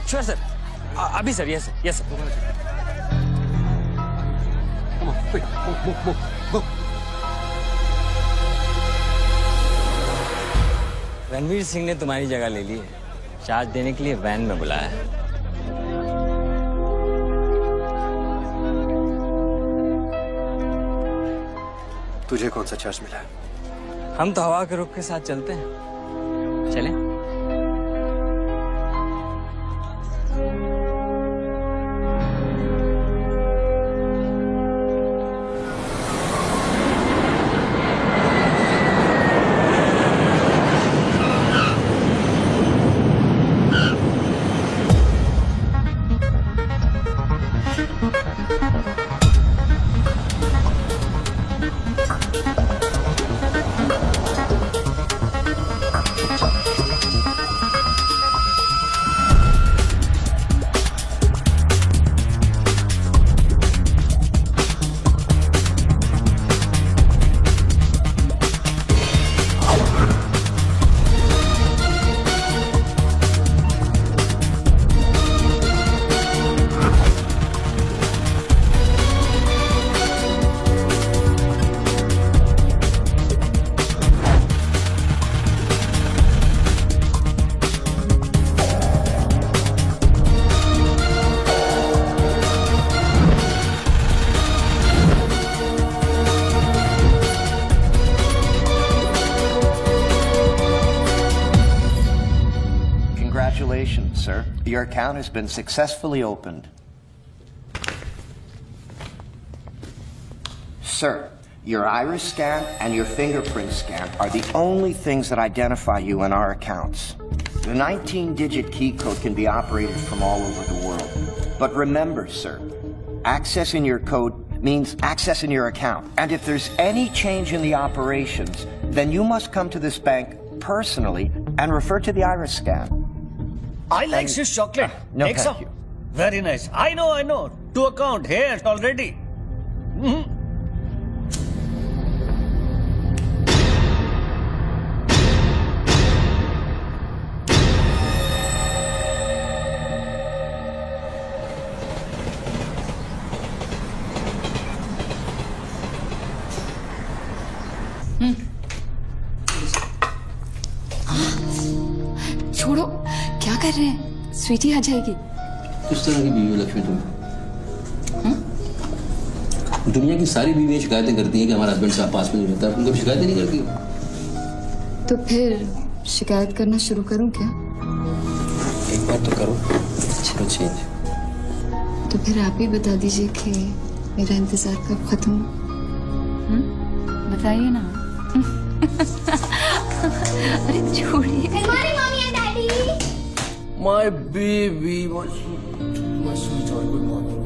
Sure sir, अभी sir, yes sir, yes sir. Ranveer Singh ने तुम्हारी जगह ले ली है, चार्ज देने के लिए वैन में बुलाया है। तुझे कौन सा चार्ज मिला है? हम तो हवा के रुख के साथ चलते हैं, चलें? Congratulations, sir. Your account has been successfully opened. Sir, your iris scan and your fingerprint scan are the only things that identify you in our accounts. The 19-digit key code can be operated from all over the world. But remember, sir, accessing your code means accessing your account. And if there's any change in the operations, then you must come to this bank personally and refer to the iris scan. I like Swiss chocolate. No, Take thank some. you. Very nice. I know. To account here already. छोड़ो, क्या कर रहे हैं? स्वीटी आ जाएगी। किस तरह की बीवी हो लक्ष्मी तुम? दुनिया की सारी बीवियां शिकायतें करती हैं कि हमारा हस्बैंड साहब पास में नहीं रहता, तुम कभी शिकायतें नहीं करती? तो फिर शिकायत करना शुरू करूं क्या? एक बार तो करो, चलो चेंज। तो फिर आप ही बता दीजिए कि मेरा इंतजार कब खत्म हो? बताइए ना। अरे छोड़िए। My baby, my sweetheart, good morning.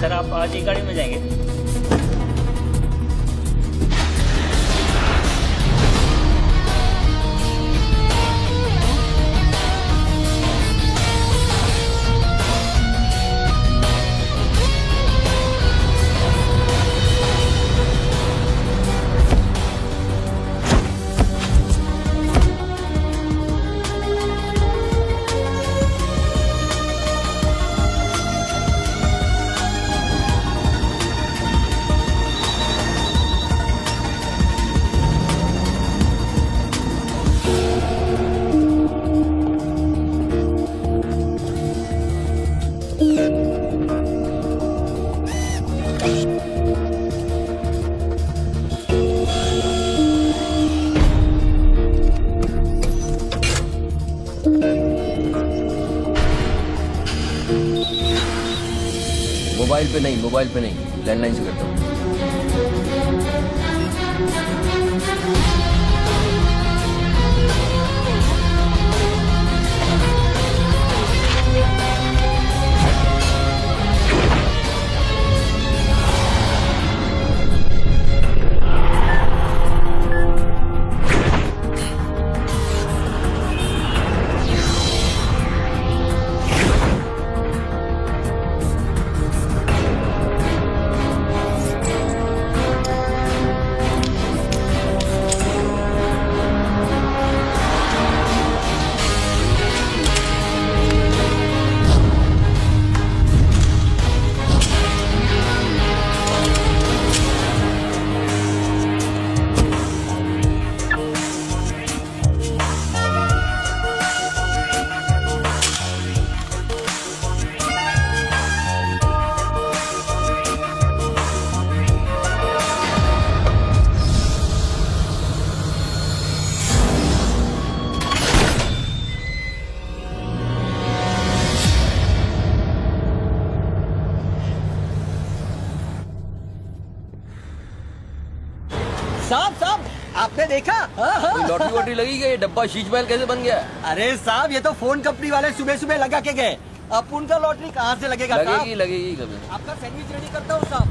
Sir आप आज ही गाड़ी में जाएंगे? मोबाइल पे नहीं, लैंडलाइन से करता हूँ। साहब साहब आपने देखा? लॉटरी वॉटरी लगी गई, डब्बा शीश महल कैसे बन गया? अरे साहब ये तो फोन कंपनी वाले सुबह सुबह लगा के गए। अब उनका लॉटरी कहाँ से लगेगा साहब? लगेगी लगेगी कभी। आपका सैंडविच रेडी करता हूँ साहब।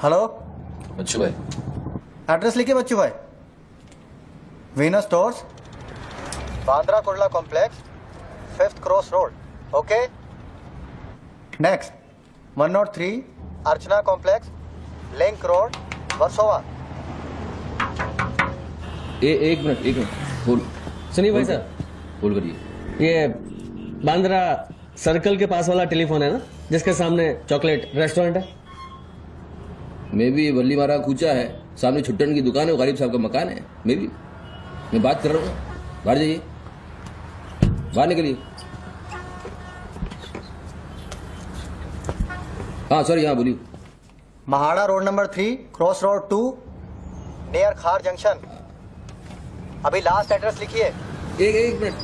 हेलो, बच्चू भाई, एड्रेस लिखिए बच्चू भाई। Venus stores, Bandra Kurla complex, 5th cross road. Okay. Next 103 अर्चना कॉम्प्लेक्स, लिंक रोड, वर्सोवा। एक मिनट बोल। सुनिए भाई साहब, बोल करिए। ये बांद्रा सर्कल के पास वाला टेलीफोन है ना, जिसके सामने चॉकलेट रेस्टोरेंट है? मैं भी वल्ली मारा कूचा है, सामने छुट्टन की दुकान है, गरीब साहब का मकान है। मैं बात कर रहा हूँ, बाहर जाइए, बाहर निकलिए। हाँ सॉरी, हाँ बोलिए। MHADA road number 3 cross road 2 near खार जंक्शन। अभी लास्ट एड्रेस लिखिए। एक मिनट,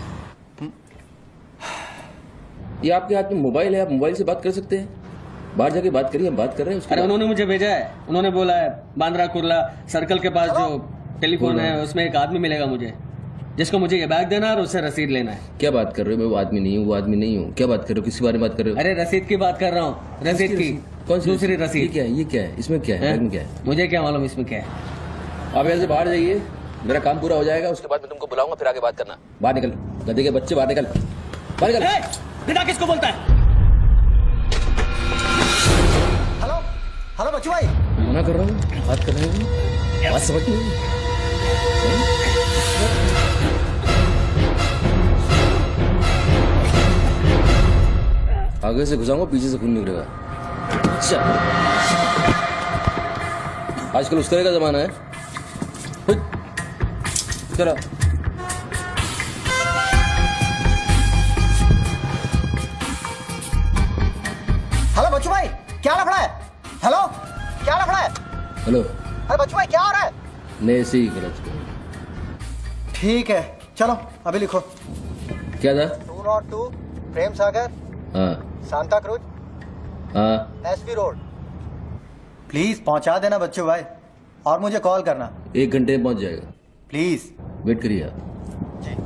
ये आपके हाथ में मोबाइल है, आप मोबाइल से बात कर सकते हैं। बाहर जाके बात करिए, हम बात कर रहे हैं उसके अरे बाद। उन्होंने मुझे भेजा है, उन्होंने बोला है बांद्रा कुर्ला सर्कल के पास जो टेलीफोन है उसमें एक आदमी मिलेगा मुझे, जिसको मुझे ये बैग देना है और उससे रसीद लेना है। क्या बात कर रहे हो? मैं वो आदमी नहीं हूँ, वो आदमी नहीं हूँ। क्या बात कर रहे हो? किसी बारे में बात कर रहे हो? अरे रसीद की बात कर रहा हूँ, रसीद की। कौन सी दूसरी ये रसीद। क्या है? ये क्या है? इसमें क्या है? बैग में क्या है? मुझे क्या मालूम इसमें क्या है। आप यहाँ से बाहर जाइए, मेरा काम पूरा हो जाएगा, उसके बाद मैं तुमको बुलाऊंगा, फिर आगे बात करना। बाहर निकल, गधे के बच्चे, बाहर निकल, बाहर निकल। बिना किसको बोलता है? हेलो हेलो बच्चू भाई। मना कर रहा हूँ, बात कर रहे हो, बात समझ नहीं। आगे से घुसाऊंगा, पीछे से खून निकलेगा। अच्छा, आजकल उस तरह का जमाना है। चलो हेलो बच्चू भाई, क्या लफड़ा है? हेलो, क्या लफड़ा है? हेलो, अरे बच्चू भाई क्या हो रहा है? नहीं सही गलत। ठीक है चलो अभी लिखो। क्या था? 202 प्रेम सागर, हाँ सांता क्रूज, हाँ, एसपी रोड। प्लीज पहुंचा देना बच्चू भाई, और मुझे कॉल करना 1 घंटे में पहुंच जाएगा। प्लीज। वेट करिए आप। जी।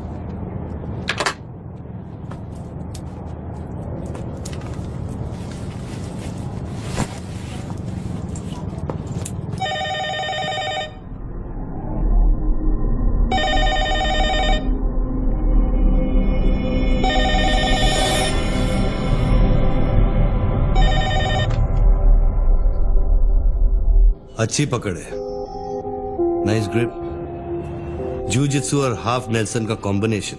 अच्छी पकड़ है, नाइस ग्रिप। जूजित्सु और हाफ नेल्सन का कॉम्बिनेशन।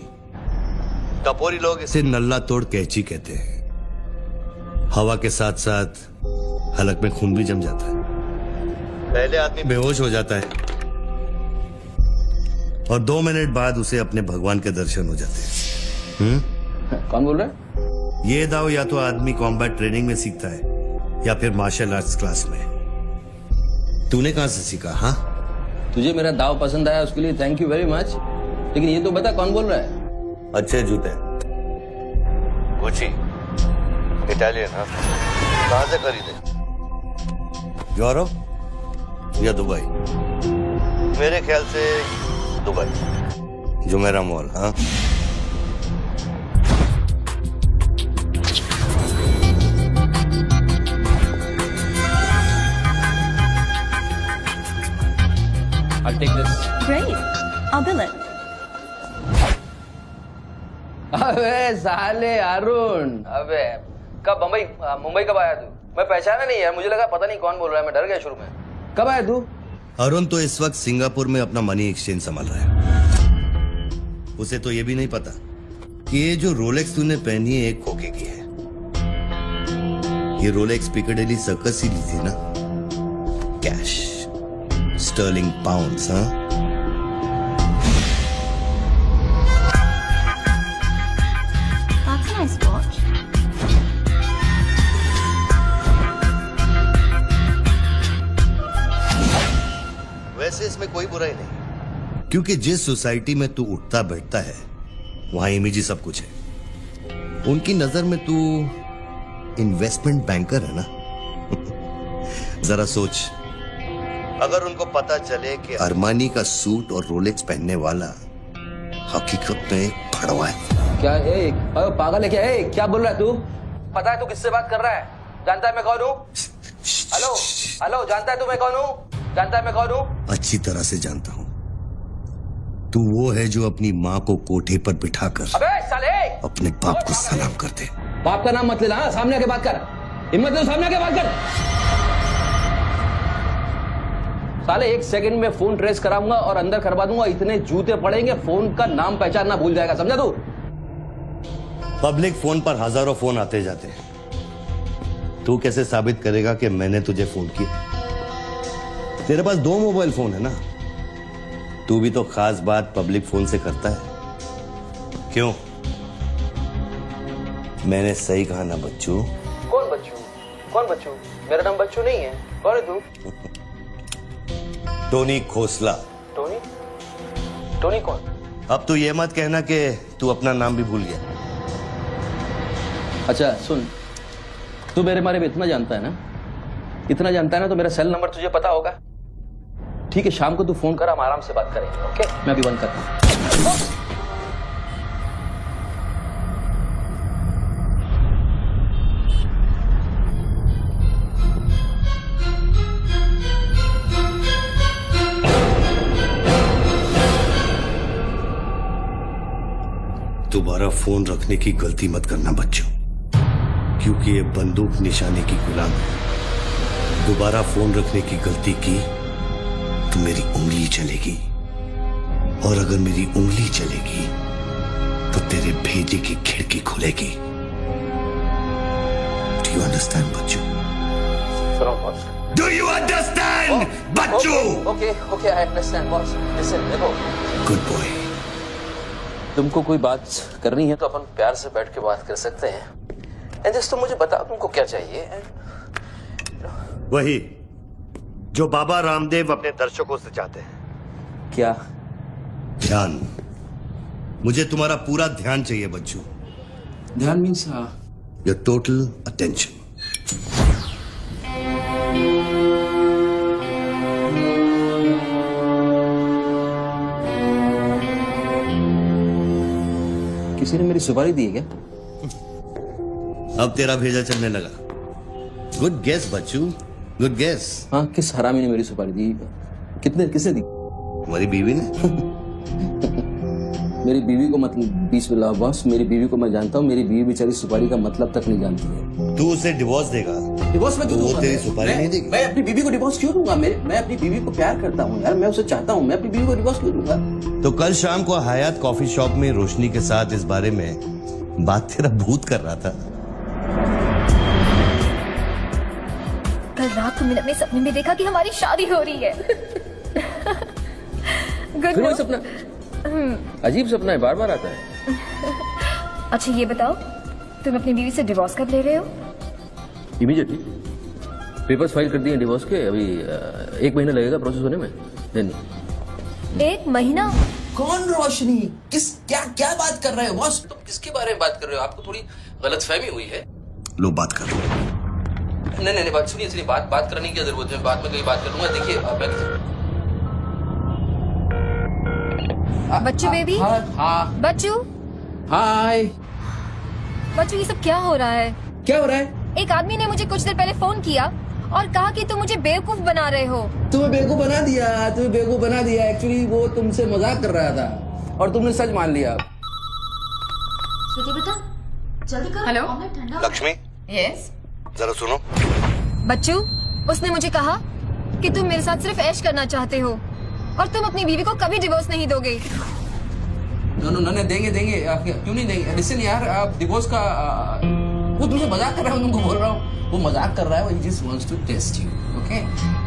टपोरी लोग इसे नल्ला तोड़ कैची कहते हैं। हवा के साथ साथ हलक में खून भी जम जाता है। पहले आदमी बेहोश हो जाता है और 2 मिनट बाद उसे अपने भगवान के दर्शन हो जाते हैं। कौन बोल रहा है? ये दाव या तो आदमी कॉम्बैट ट्रेनिंग में सीखता है या फिर मार्शल आर्ट्स क्लास में। तूने कहां से सीखा? हाँ, तुझे मेरा दाव पसंद आया, उसके लिए थैंक यू वेरी मच। लेकिन ये तो बता कौन बोल रहा है? अच्छे जूते, गुची, इटालियन। हाँ, कहां से खरीदे? यूरोप या दुबई? मेरे ख्याल से दुबई, जुमेरा मॉल। हाँ, I'll take this. Great. I'll bill it. अबे साले अरुण, अबे कब मुंबई कब आया तू? मैं पहचाना नहीं यार, मुझे लगा पता नहीं कौन बोल रहा है, मैं डर गया शुरू में। कब आया तू? अरुण तो इस वक्त सिंगापुर में अपना मनी एक्सचेंज संभाल रहा है। उसे तो ये भी नहीं पता कि ये जो रोलेक्स तूने पहनी है एक खोखे की है। ये रोलेक्स पिकाडेली सर्कस ही ली थी ना? Cash, sterling pounds. हाँ, That's a nice watch. वैसे इसमें कोई बुराई नहीं, क्योंकि जिस सोसाइटी में तू उठता बैठता है वहां इमेज ही सब कुछ है। उनकी नजर में तू इन्वेस्टमेंट बैंकर है ना। जरा सोच, अगर उनको पता चले कि अरमानी का सूट और रोलेक्स पहनने वाला हकीकत में एक भड़वा है। क्या पागल है क्या? क्या बोल रहा है तू? पता है तू किससे बात कर रहा है? जानता है मैं कौन हूँ? हेलो हेलो, जानता है तू मैं कौन हूँ? जानता है मैं कौन हूँ? अच्छी तरह से जानता हूँ। तू वो है जो अपनी माँ को कोठे पर बिठाकर अबे साले अपने बाप को सलाम कर दे। बाप का नाम मत लेना, हाँ? सामने आके बात कर, हिम्मत ले सामने आके बात कर। साले 1 सेकंड में फोन ट्रेस कराऊंगा और अंदर करवा दूंगा, इतने जूते पड़ेंगे फोन का नाम पहचानना भूल जाएगा, समझा तू? पब्लिक फोन पर हजारों फोन आते जाते हैं। तू कैसे साबित करेगा कि मैंने तुझे फोन किया? तेरे पास 2 मोबाइल फोन है ना। तू भी तो खास बात पब्लिक फोन से करता है, क्यों? मैंने सही कहा ना बच्चू? कौन बच्चू? कौन बच्चू? मेरा नाम बच्चू नहीं है। कौन है तू? टोनी खोसला। टोनी? टोनी कौन? अब तू ये मत कहना कि तू अपना नाम भी भूल गया। अच्छा सुन, तू मेरे बारे में इतना जानता है ना, इतना जानता है ना, तो मेरा सेल नंबर तुझे पता होगा। ठीक है, शाम को तू फोन कर, हम आराम से बात करेंगे। ओके, मैं अभी बंद करता हूं। दोबारा फोन रखने की गलती मत करना बच्चों, क्योंकि ये बंदूक निशाने की गुलाम है। दोबारा फोन रखने की गलती की तो मेरी उंगली चलेगी, और अगर मेरी उंगली चलेगी तो तेरे भेजे की खिड़की खुलेगी। डू यू अंडरस्टैंड बच्चों? डू यू अंडरस्टैंड बच्चों? Okay okay, I understand boss. Listen, देखो, गुड बॉय। तुमको कोई बात करनी है तो अपन प्यार से बैठ के बात कर सकते हैं। एंड जस्ट तुम मुझे बताओ तुमको क्या चाहिए। वही जो बाबा रामदेव अपने दर्शकों से चाहते हैं। क्या? ध्यान। मुझे तुम्हारा पूरा ध्यान चाहिए बच्चू। ध्यान मीन्स योर टोटल अटेंशन। किसी ने मेरी सुपारी दी है क्या? अब तेरा भेजा चलने लगा। गुड गेस बच्चू, गुड गेस। हाँ, किस हरामी ने मेरी सुपारी दी? किसने दी? तुम्हारी बीवी ने। मेरी बीवी को मतलब 20 मिला बॉस। मेरी बीवी को मैं जानता हूँ। मेरी बीवी बेचारी सुपारी का मतलब तक नहीं जानती है। तू उसे डिवोर्स देगा? डिवोर्स में क्यों दूंगा? वो तेरी सुपारी नहीं देगी? मैं अपनी बीवी को डिवोर्स क्यों दूंगा? मैं अपनी बीवी को प्यार करता हूँ यार, मैं उसे चाहता हूँ। मैं अपनी बीवी को डिवोर्स क्यों दूंगा? तो कल शाम को हयात कॉफी शॉप में रोशनी के साथ इस बारे में बात तेरा भूत कर रहा था। कल रात को मैंने अपने सपने में देखा कि हमारी शादी हो रही है। फिर वही सपना? अजीब सपना है, बार बार आता है। अच्छा ये बताओ, तुम अपनी बीवी से डिवोर्स कब ले रहे हो? इमीडिएटली। पेपर्स फाइल कर दिए डिवोर्स के। अभी 1 महीना लगेगा प्रोसेस होने में। देन 1 महीना? कौन रोशनी? क्या बात कर रहे हो बॉस? तुम किसके बारे में बात कर रहे हो? आपको थोड़ी गलतफहमी हुई है। लो बात कर लो। नहीं, बात सुनिए, बात करने की जरूरत है। बाद में कहीं बात कर लूंगा। देखिए बच्चू बेबी। हाँ बच्चू। हाय। बच्चू, ये सब क्या हो रहा है? क्या हो रहा है? एक आदमी ने मुझे कुछ देर पहले फोन किया और कहा कि तुम मुझे बेवकूफ बना रहे हो। तुम्हें बेवकूफ बना दिया। एक्चुअली वो तुमसे मजाक कर रहा था और तुमने सच मान लिया। स्वीटी बेटा, जल्दी करो। हेलो लक्ष्मी। यस। जरा सुनो। बच्चू, उसने मुझे कहा कि तुम मेरे साथ सिर्फ ऐश करना चाहते हो और तुम अपनी बीवी को कभी डिवोर्स नहीं दोगे। नहीं देंगे। क्यों नहीं देंगे? लिसन यार, आप डिवोर्स का वो तुमसे मजाक कर रहा है। तुमको बोल रहा हूँ, वो मजाक कर रहा है। वो just wants to test you, okay?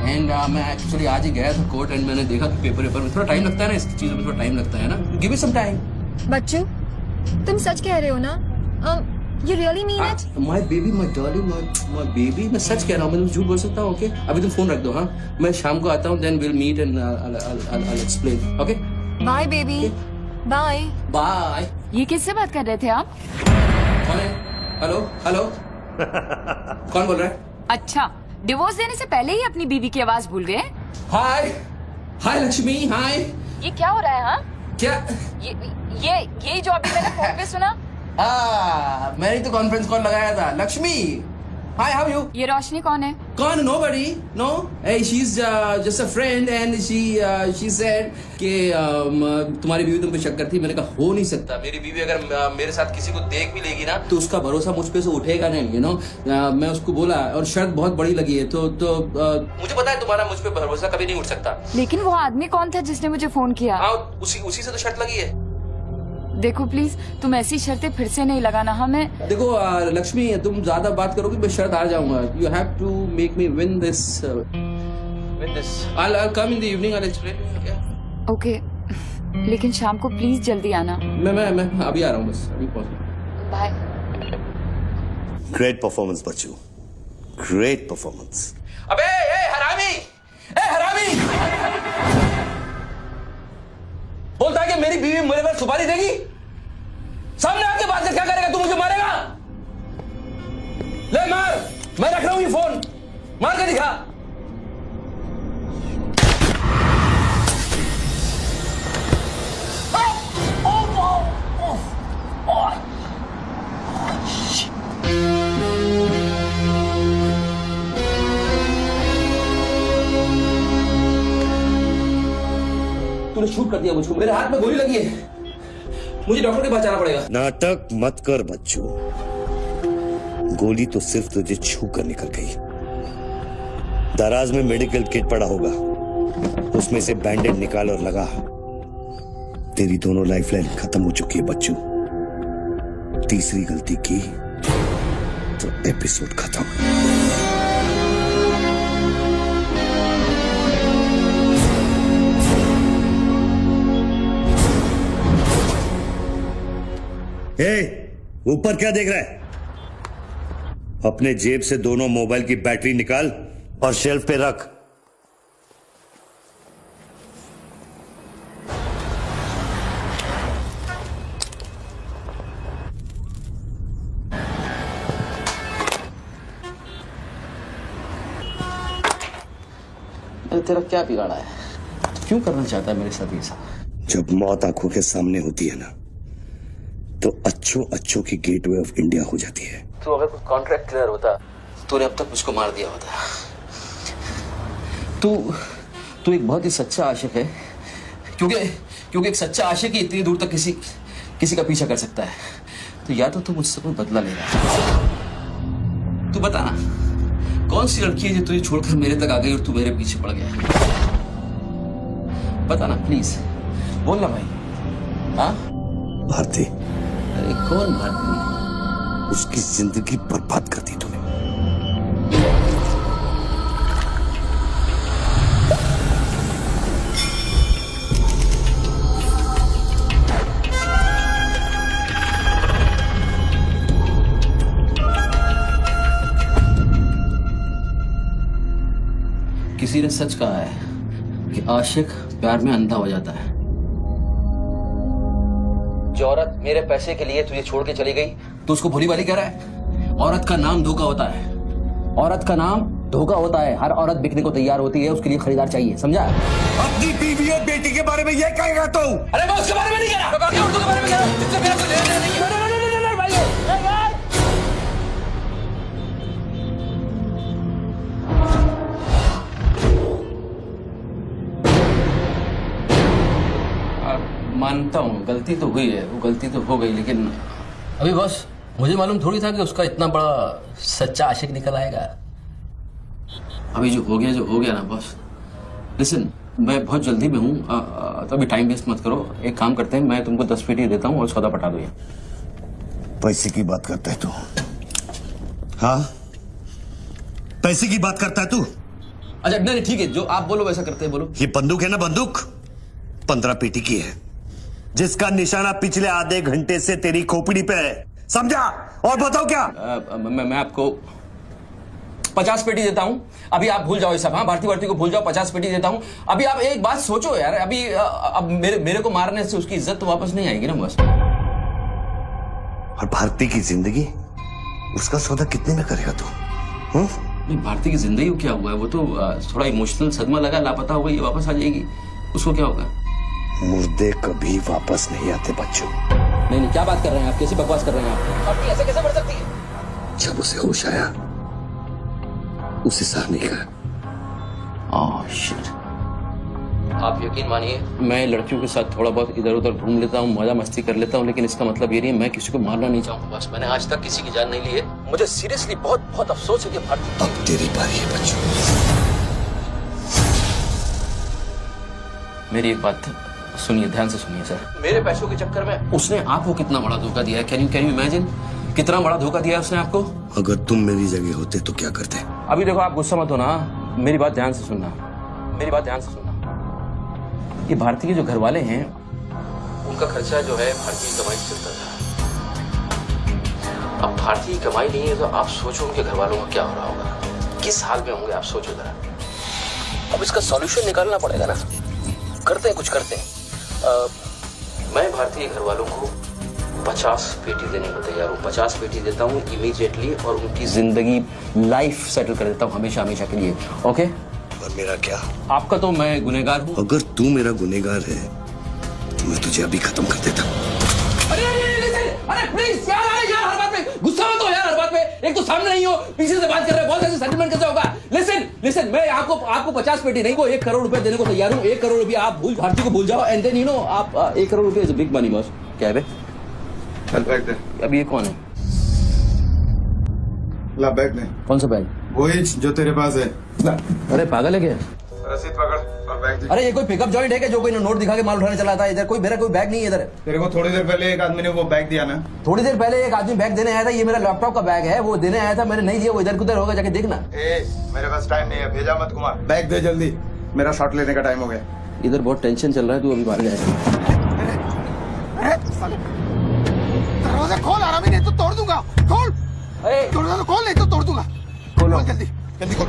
And मैं एक्चुअली आज ही गया था कोर्ट एंड मैंने देखा कि पेपर में थोड़ा टाइम लगता है ना, इस चीजों में थोड़ा टाइम लगता है ना। Give me some time. बच्चू, तुम सच कह रहे हो ना? You really mean it? My baby, my darling, my baby, मैं सच कह रहा हूँ। मैं झूठ बोल सकता हूँ? ओके, अभी तुम फोन रख दो। हाँ, मैं शाम को आता हूँ, then we'll meet and I'll explain. Okay? Bye baby, bye. Bye. ये किससे बात कर रहे थे आप? कौन है? हेलो हेलो कौन बोल रहा है? अच्छा, डिवोर्स देने से पहले ही अपनी बीवी की आवाज भूल गए? हाय हाय लक्ष्मी, हाय। ये क्या हो रहा है? हाँ, क्या? ये जो अभी मैंने फोन पे सुना। मैंने तो कॉन्फ्रेंस कॉल लगाया था। Lakshmi, hi, how you? ये रोशनी कौन है? कौन? Nobody, no. She is just a friend and she said कि तुम्हारी बीवी तुम पे शक करती। मैंने कहा हो नहीं सकता, मेरी बीवी अगर मेरे साथ किसी को देख भी लेगी ना तो उसका भरोसा मुझ पे से उठेगा नहीं, यू नो। मैं उसको बोला और शर्त बहुत बड़ी लगी है तो मुझे पता है तुम्हारा मुझ पे भरोसा कभी नहीं उठ सकता। लेकिन वो आदमी कौन था जिसने मुझे फोन किया? हाँ, उसी से तो शर्त लगी है। देखो प्लीज, तुम ऐसी शर्तें फिर से नहीं लगाना। हमें देखो लक्ष्मी, तुम ज्यादा बात करोगे मैं शर्त हार जाऊंगा। You have to make me win this. I'll come in the evening, I'll explain. Okay? Okay, लेकिन शाम को प्लीज जल्दी आना। मैं अभी आ रहा हूँ, बस अभी पहुंच। बाय। ग्रेट परफॉर्मेंस बच्चू, ग्रेट परफॉर्मेंस। अबे हरामी, बोलता है कि मेरी बीवी मेरे पर सुपारी देगी। सामने आके बात कर, क्या करेगा तू? मुझे मारेगा? ले मार, मैं रख रहा हूं ये फोन, मार के दिखा। तूने शूट कर दिया मुझको, मेरे हाथ में गोली लगी है, मुझे डॉक्टर के पास जाना पड़ेगा। नाटक मत कर बच्चू, गोली तो सिर्फ तुझे छू कर निकल गई। दराज में मेडिकल किट पड़ा होगा, उसमें से बैंडेज निकाल और लगा। तेरी दोनों लाइफलाइन खत्म हो चुकी है बच्चू। तीसरी गलती की तो एपिसोड खत्म। ऊपर क्या देख रहा है? अपने जेब से दोनों मोबाइल की बैटरी निकाल और शेल्फ पे रख। तेरा क्या बिगाड़ा है? क्यों करना चाहता है मेरे साथ ये सब? जब मौत आंखों के सामने होती है ना, तो अच्छों की गेटवे ऑफ इंडिया हो जाती है। तो अगर कुछ कॉन्ट्रैक्ट क्लियर होता तूने अब तक मुझको मार दिया होता। तू एक बहुत ही सच्चा आशिक है, क्योंकि एक सच्चा आशिक ही इतनी दूर तक किसी का पीछा कर सकता है। तो या तो तू मुझसे कोई बदला ले रहा है। तू बता ना, कौन सी लड़की है जो तुझे छोड़कर मेरे तक आ गई और तू मेरे पीछे पड़ गया? बता ना प्लीज, बोल ना भाई। हाँ भारती। अरे कौन भारती? उसकी जिंदगी बर्बाद कर दी तूने। किसी ने सच कहा है कि आशिक प्यार में अंधा हो जाता है। जो औरत मेरे पैसे के लिए तुझे छोड़ के चली गई तो उसको भोली भाली कह रहा है? औरत का नाम धोखा होता है, औरत का नाम धोखा होता है। हर औरत बिकने को तैयार होती है, उसके लिए खरीदार चाहिए, समझा? अपनी बीवी और बेटी के बारे में ये कहेगा तू? अरे मैं उसके बारे में नहीं कह रहा, मैं औरतों के बारे में कह रहा हूं। इससे मेरा कोई लेना देना नहीं है। मानता हूँ गलती तो हुई है, वो गलती तो हो गई, लेकिन अभी बस मुझे मालूम थोड़ी था कि उसका इतना बड़ा सच्चा आशिक निकल आएगा। अभी जो हो गया ना बॉस। लिसन, मैं बहुत जल्दी में हूँ, तो अभी टाइम वेस्ट मत करो। एक काम करते हैं, मैं तुमको 10 पेटी देता हूँ और सौदा पटा दो। ये पैसे की बात करता है तू? हाँ, पैसे की बात करता है तू? अच्छा नहीं ठीक है, जो आप बोलो वैसा करते हैं, बोलो। ये बंदूक है ना, बंदूक 15 पेटी की है, जिसका निशाना पिछले आधे घंटे से तेरी खोपड़ी पे है, समझा? और बताओ क्या? मैं आपको 50 पेटी देता हूँ, अभी आप भूल जाओ ये सब। हाँ, भारती को भूल जाओ, 50 पेटी देता हूँ। अभी आप एक बात सोचो यार, अभी अब मेरे को मारने से उसकी इज्जत तो वापस नहीं आएगी ना बस। और भारती की जिंदगी, उसका सौदा कितने में करेगा तू? नहीं, भारती की जिंदगी को क्या हुआ है? वो तो थोड़ा इमोशनल सदमा लगा, लापता हो गई, वापस आ जाएगी, उसको क्या होगा? मुर्दे कभी वापस नहीं आते बच्चों। नहीं, क्या बात कर रहे हैं आप? कैसी बकवास कर रहे हैं आप? आपकी ऐसे कैसे बढ़ सकती है? जब उसे होश आया, उसे सह नहीं कहा। Oh shit. आप यकीन मानिए, मैं लड़कियों के साथ थोड़ा बहुत इधर उधर घूम लेता हूँ, मजा मस्ती कर लेता हूँ, लेकिन इसका मतलब ये नहीं है मैं किसी को मारना नहीं चाहूंगा। बस मैंने आज तक किसी की जान नहीं ली है। मुझे सीरियसली बहुत बहुत अफसोस है कि भारती। अब तेरी बारी है बच्चों। मेरी एक बात सुनिए, ध्यान से सुनिए सर। मेरे पैसों के चक्कर में उसने आपको कितना बड़ा धोखा दिया है? कैन यू इमेजिन कितना बड़ा धोखा दिया है उसने आपको? अगर तुम मेरी जगह होते तो क्या करते? अभी देखो, आप गुस्सा मत होना, मेरी बात ध्यान से सुनना, मेरी बात ध्यान से सुनना। ये भारती के जो घर वाले हैं, उनका खर्चा जो है भारतीय कमाई से चलता था। अब भारतीय कमाई नहीं है तो आप सोचो उनके घर वालों का क्या हो रहा होगा, किस हाल में होंगे, आप सोचो जरा। अब इसका सॉल्यूशन निकालना पड़ेगा ना। करते हैं, कुछ करते हैं। मैं भारतीय घर वालों को 50 पेटी देने को तैयार हूँ। 50 पेटी देता हूँ इमीडिएटली और उनकी जिंदगी, लाइफ सेटल कर देता हूँ हमेशा हमेशा के लिए। ओके? और मेरा क्या? आपका तो मैं गुनहगार हूँ। अगर तू मेरा गुनहगार है तो मैं तुझे अभी खत्म कर देता हूँ। अरे प्लीज यार, हर बात पे गुस्सा मत हो यार, हर बात पे। एक तो सामने नहीं हो, पीछे से बात कर रहे हो, बहुत ऐसे सेटलमेंट कैसे होगा? लिसन, मैं आपको 50 पेटी नहीं, को 1 करोड़ रुपए देने को तैयार हूँ। 1 करोड़ रुपए आप भारती को भूल जाओ, एंड देन आप 1 करोड़ रुपए इज बिग मनी बॉस। क्या है बे? चल बैग दे। अब ये कौन है? ला बैग दे। कौन सा बैग? वही जो तेरे पास है। ला। अरे पागल है क्या? रसीद पकड़ और बैग दे। अरे ये कोई पिकअप जॉइंट है क्या जो कोई नोट दिखा के माल उठाने चला था? इधर मेरा कोई बैग नहीं है इधर। तेरे को थोड़ी देर पहले एक आदमी ने वो बैग दिया ना? थोड़ी देर पहले एक आदमी बैग देने आया था। ये मेरा लैपटॉप का बैग है, वो देने आया था, मैंने नहीं दिया। वो इधर उधर होगा, जाके देखना। मेरे पास टाइम नहीं है, भेजा मत कुमार। बैग दे जल्दी, मेरा शॉट लेने का टाइम हो गया। इधर बहुत टेंशन चल रहा है, तू अभी बाहर जाएगा। दरवाजा खोल, आराम ही नहीं तो तोड़ दूंगा। खोल, दरवाजा खोल, नहीं तो तोड़ दूंगा। खोल जल्दी खोल।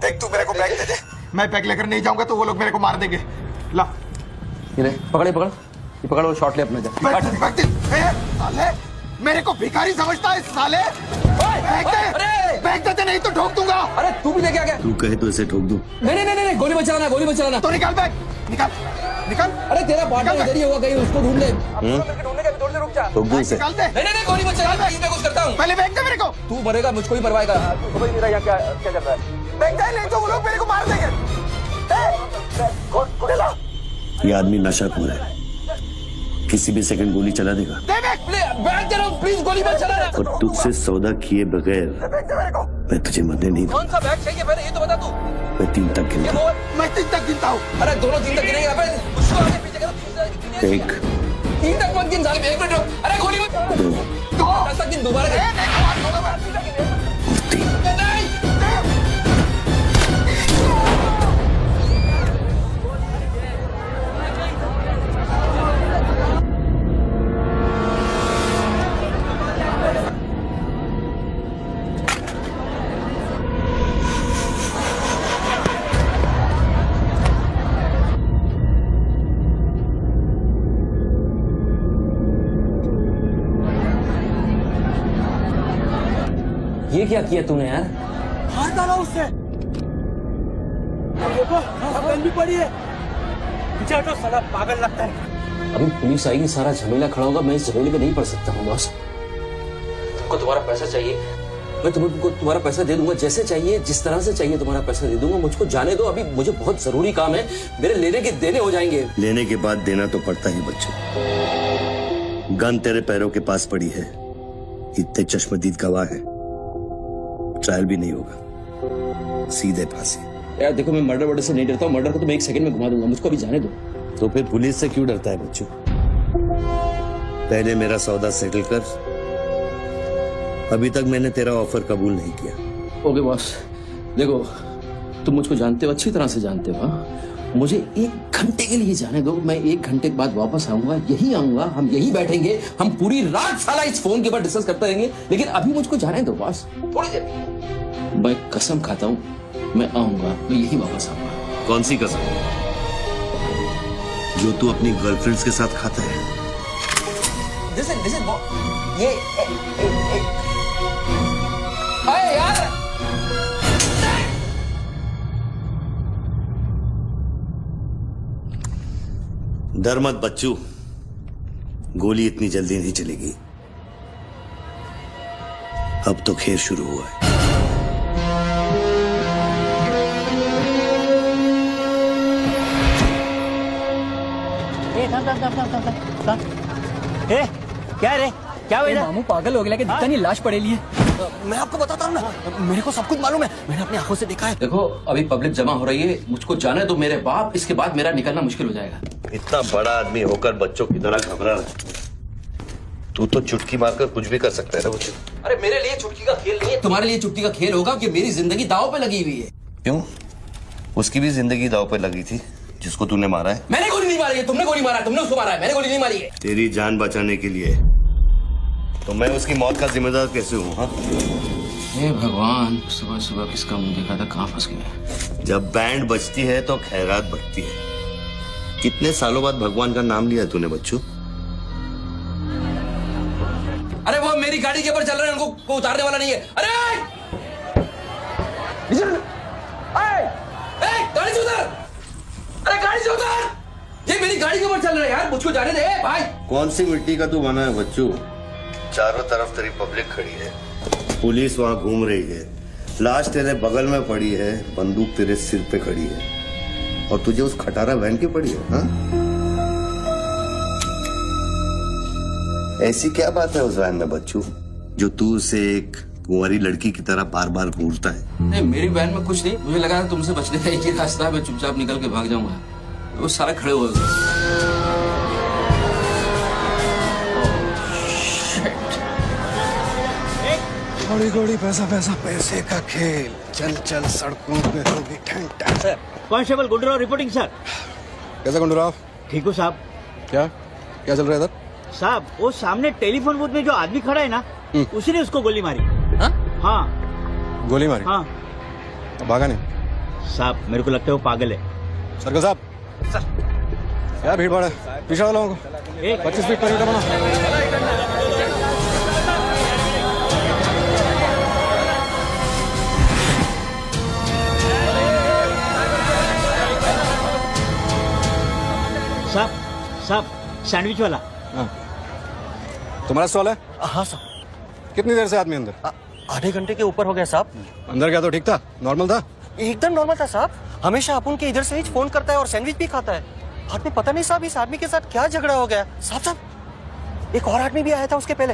देख, तू मेरे को बैग दे दे, मैं बैग लेकर नहीं जाऊंगा तो वो लोग मेरे को मार देंगे। ला, ये पकड़ ये पकड़ वो शॉट ले अपने। साले मेरे को भिखारी समझता है साले। बैग दे नहीं तो ठोक दूंगा। अरे तू भी लेके आ गया? तू कहे तो इसे ठोक दूं? नहीं, गोली मत चलाना। तो निकाल बैग, निकाल। अरे तेरा पार्टनर इधर ही होगा कहीं, उसको ढूंढ ले। ढूंढने का भी थोड़ी देर रुक जा। ठोक दूं इसे? निकाल दे। नहीं, गोली मत चला, मैं कुछ करता हूँ। पहले बैग दे मेरे को। तू मरेगा, मुझको ही मरवाएगा। मेरा यहाँ क्या चल रहा है? बैग दे, नहीं तो वो लोग मेरे को मार देंगे। ये आदमी नशाखोर है, किसी भी सेकंड गोली चला देगा। बैग दे रहा हूँ, प्लीज गोली मत चलाना। और तुझसे सौदा किए बगैर मैं तुझे मरने नहीं दूंगा। कौन सा बैग चाहिए पहले ये तो बता तू। मैं 3 तक गिनता हूँ। मैं 3 तक गिनता हूँ। अरे दोनों 3 तक गिनेगा। उसको आगे पीछे करो। 1 3 तक मत गिन साले, 1 मिनट रुक। अरे गोली मत। 2 10 तक गिन दोबारा। और 3। ये क्या किया तूने यार? हाथ डाला उससे। देखो, गन भी पड़ी है। पीछे हटो, साला पागल लगता है। अभी पुलिस आएगी, सारा झमेला खड़ा होगा। मैं इस झमेले में नहीं पड़ सकता हूँ बॉस। तुमको तुम्हारा पैसा चाहिए, मैं तुमको तुम्हारा पैसा दे दूंगा। जैसे चाहिए, जिस तरह से चाहिए तुम्हारा पैसा दे दूंगा। मुझको जाने दो, अभी मुझे बहुत जरूरी काम है। मेरे लेने के देने हो जाएंगे। लेने के बाद देना तो पड़ता ही बच्चों। गन तेरे पैरों के पास पड़ी है, इतने चश्मदीद गवाह है। ट्रायल भी नहीं होगा, सीधे फांसी। यार देखो, मैं मर्डर से नहीं डरता हूँ। मर्डर को तो मैं 1 सेकंड में घुमा दूंगा। मुझको अभी जाने दो। तो फिर पुलिस से क्यों डरता है बच्चों? पहले मेरा सौदा सेटल कर। अभी तक मैंने तेरा ऑफर कबूल नहीं किया। ओके बॉस, देखो तुम मुझको जानते हो, अच्छी तरह से जानते हो। हाँ? मुझे 1 घंटे के लिए जाने दो, मैं 1 घंटे के बाद वापस आऊंगा, यही आऊंगा, हम यही बैठेंगे, हम पूरी रात साला इस फोन के ऊपर डिस्कस करते रहेंगे, लेकिन अभी मुझको जाने दो बॉस, थोड़ी देर। मैं कसम खाता हूँ, मैं आऊंगा, मैं यही वापस आऊंगा। कौन सी कसम? जो तू अपनी गर्लफ्रेंड्स के साथ खाता है। This is ये अरे यार, डर मत बच्चू, गोली इतनी जल्दी नहीं चलेगी। अब तो खेल शुरू हुआ है। क्या रे, क्या हुआ? मामू पागल हो गया कि दिखता नहीं, लाश पड़ेली है। मैं आपको बताता हूँ ना, मेरे को सब कुछ मालूम है, मैंने अपनी आंखों से देखा है। देखो अभी पब्लिक जमा हो रही है, मुझको जाने दो मेरे बाप, इसके बाद मेरा निकलना मुश्किल हो जाएगा। इतना बड़ा आदमी होकर बच्चों की तरह घबरा रहा है। तू तो चुटकी मारकर कुछ भी कर सकता है ना बच्चों। अरे मेरे लिए चुटकी का खेल नहीं है, तुम्हारे लिए चुटकी का खेल होगा कि मेरी जिंदगी दांव पे लगी हुई है। क्यों? उसकी भी जिंदगी दांव पे लगी थी जिसको तूने मारा है। मैंने गोली नहीं मारी है, तुमने गोली मारा है, तुमने उसको मारा है, मैंने गोली नहीं मारी है। तेरी जान बचाने के लिए तो मैं उसकी मौत का जिम्मेदार कैसे हूँ? हाँ, हे भगवान, सुबह सुबह किसका मुंह देखा था, कहाँ फंस गया। जब बैंड बजती है तो खैरात बढ़ती है। कितने सालों बाद भगवान का नाम लिया तूने बच्चू? अरे वो मेरी गाड़ी के ऊपर चल रहे हैं, उनको को उतारने वाला नहीं है। अरे गाड़ी से उतार, अरे गाड़ी से उतार, ये मेरी गाड़ी के ऊपर चल रहा है यार, मुझको जाने दे भाई। कौन सी मिट्टी का तू बना है बच्चू? चारों तरफ तेरी पब्लिक खड़ी है, पुलिस वहां घूम रही है, लाश तेरे बगल में पड़ी है, बंदूक तेरे सिर पे खड़ी है, और तुझे उस खटारा वैन की पड़ी है। हाँ? ऐसी क्या बात है उस वैन में बच्चू जो तू उसे एक कुंवारी लड़की की तरह बार बार घूरता है? नहीं, मेरी वैन में कुछ नहीं, मुझे लगा था तुमसे बचने का एक ही रास्ता है, मैं चुपचाप निकल के भाग जाऊंगा, वो सारे खड़े हुए थे। घोड़ी घोड़ी पैसा पैसा पैसे का खेल, चल चल सड़कों पे होगी ठन ठन। Sir, constable Gundurao reporting sir. कैसा गुंडूराव? ठीक हो साहब? क्या क्या चल रहा है इधर? साहब वो सामने टेलीफोन बूथ में जो आदमी खड़ा है ना, उसी ने उसको गोली मारी। हाँ गोली मारी? हाँ। अब भागा नहीं? साहब मेरे को लगता है वो पागल है। सर्कल साहब, सर क्या भीड़ भाड़ है, पीछे वालों को 25 फीट पर यूटा बना। साहब साहब सैंडविच वाला। हाँ। तुम्हारा स्टॉल है? हाँ सर। कितनी देर से आदमी अंदर? आधे घंटे के ऊपर हो गया साहब। अंदर गया तो ठीक था, नॉर्मल था? एकदम नॉर्मल था साहब, हमेशा अपन के इधर से ही फोन करता है और सैंडविच भी खाता है। बाद में पता नहीं साहब इस आदमी के साथ क्या झगड़ा हो गया। साहब एक और आदमी भी आया था उसके पहले।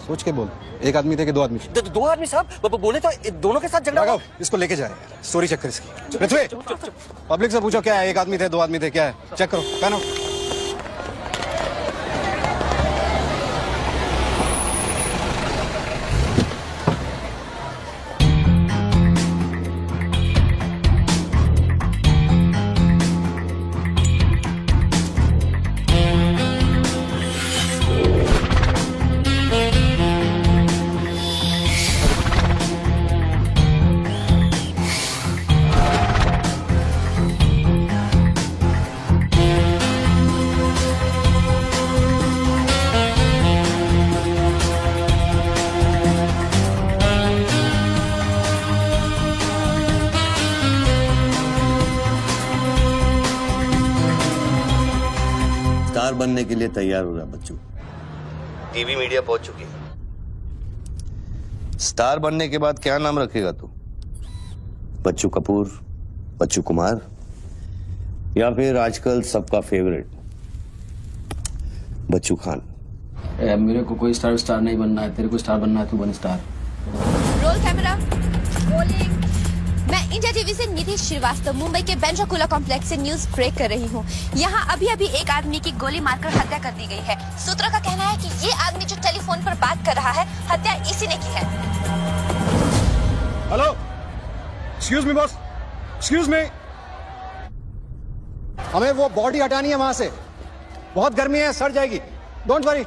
सोच के बोल, एक आदमी थे कि 2 आदमी? 2 आदमी साहब, बोले तो दोनों के साथ झगड़ा। इसको लेके जाए, स्टोरी चेक कर इसकी। पृथ्वी, पब्लिक से पूछो क्या है, 1 आदमी थे 2 आदमी थे, क्या है, चेक करो। पहनो। स्टार बनने के लिए तैयार हो रहा बच्चू। टीवी मीडिया पहुंच चुकी है। स्टार बनने के बाद क्या नाम रखेगा तू? बच्चू कपूर, बच्चू कुमार, या फिर आजकल सबका फेवरेट बच्चू खान? मेरे को कोई स्टार नहीं बनना है, तेरे को स्टार बनना है, तू बन स्टार। Roll camera, rolling. मैं इंडिया टीवी से निधि श्रीवास्तव मुंबई के बैंड्रा कुर्ला कॉम्प्लेक्स से न्यूज ब्रेक कर रही हूँ। यहाँ अभी अभी एक आदमी की गोली मारकर हत्या कर दी गई है। सूत्रों का कहना है कि ये आदमी जो टेलीफोन पर बात कर रहा है, हत्या इसी ने की है। Hello, excuse me boss, excuse me, हमें वो बॉडी हटानी है वहां से। बहुत गर्मी है, सड़ जाएगी। डोंट वरी,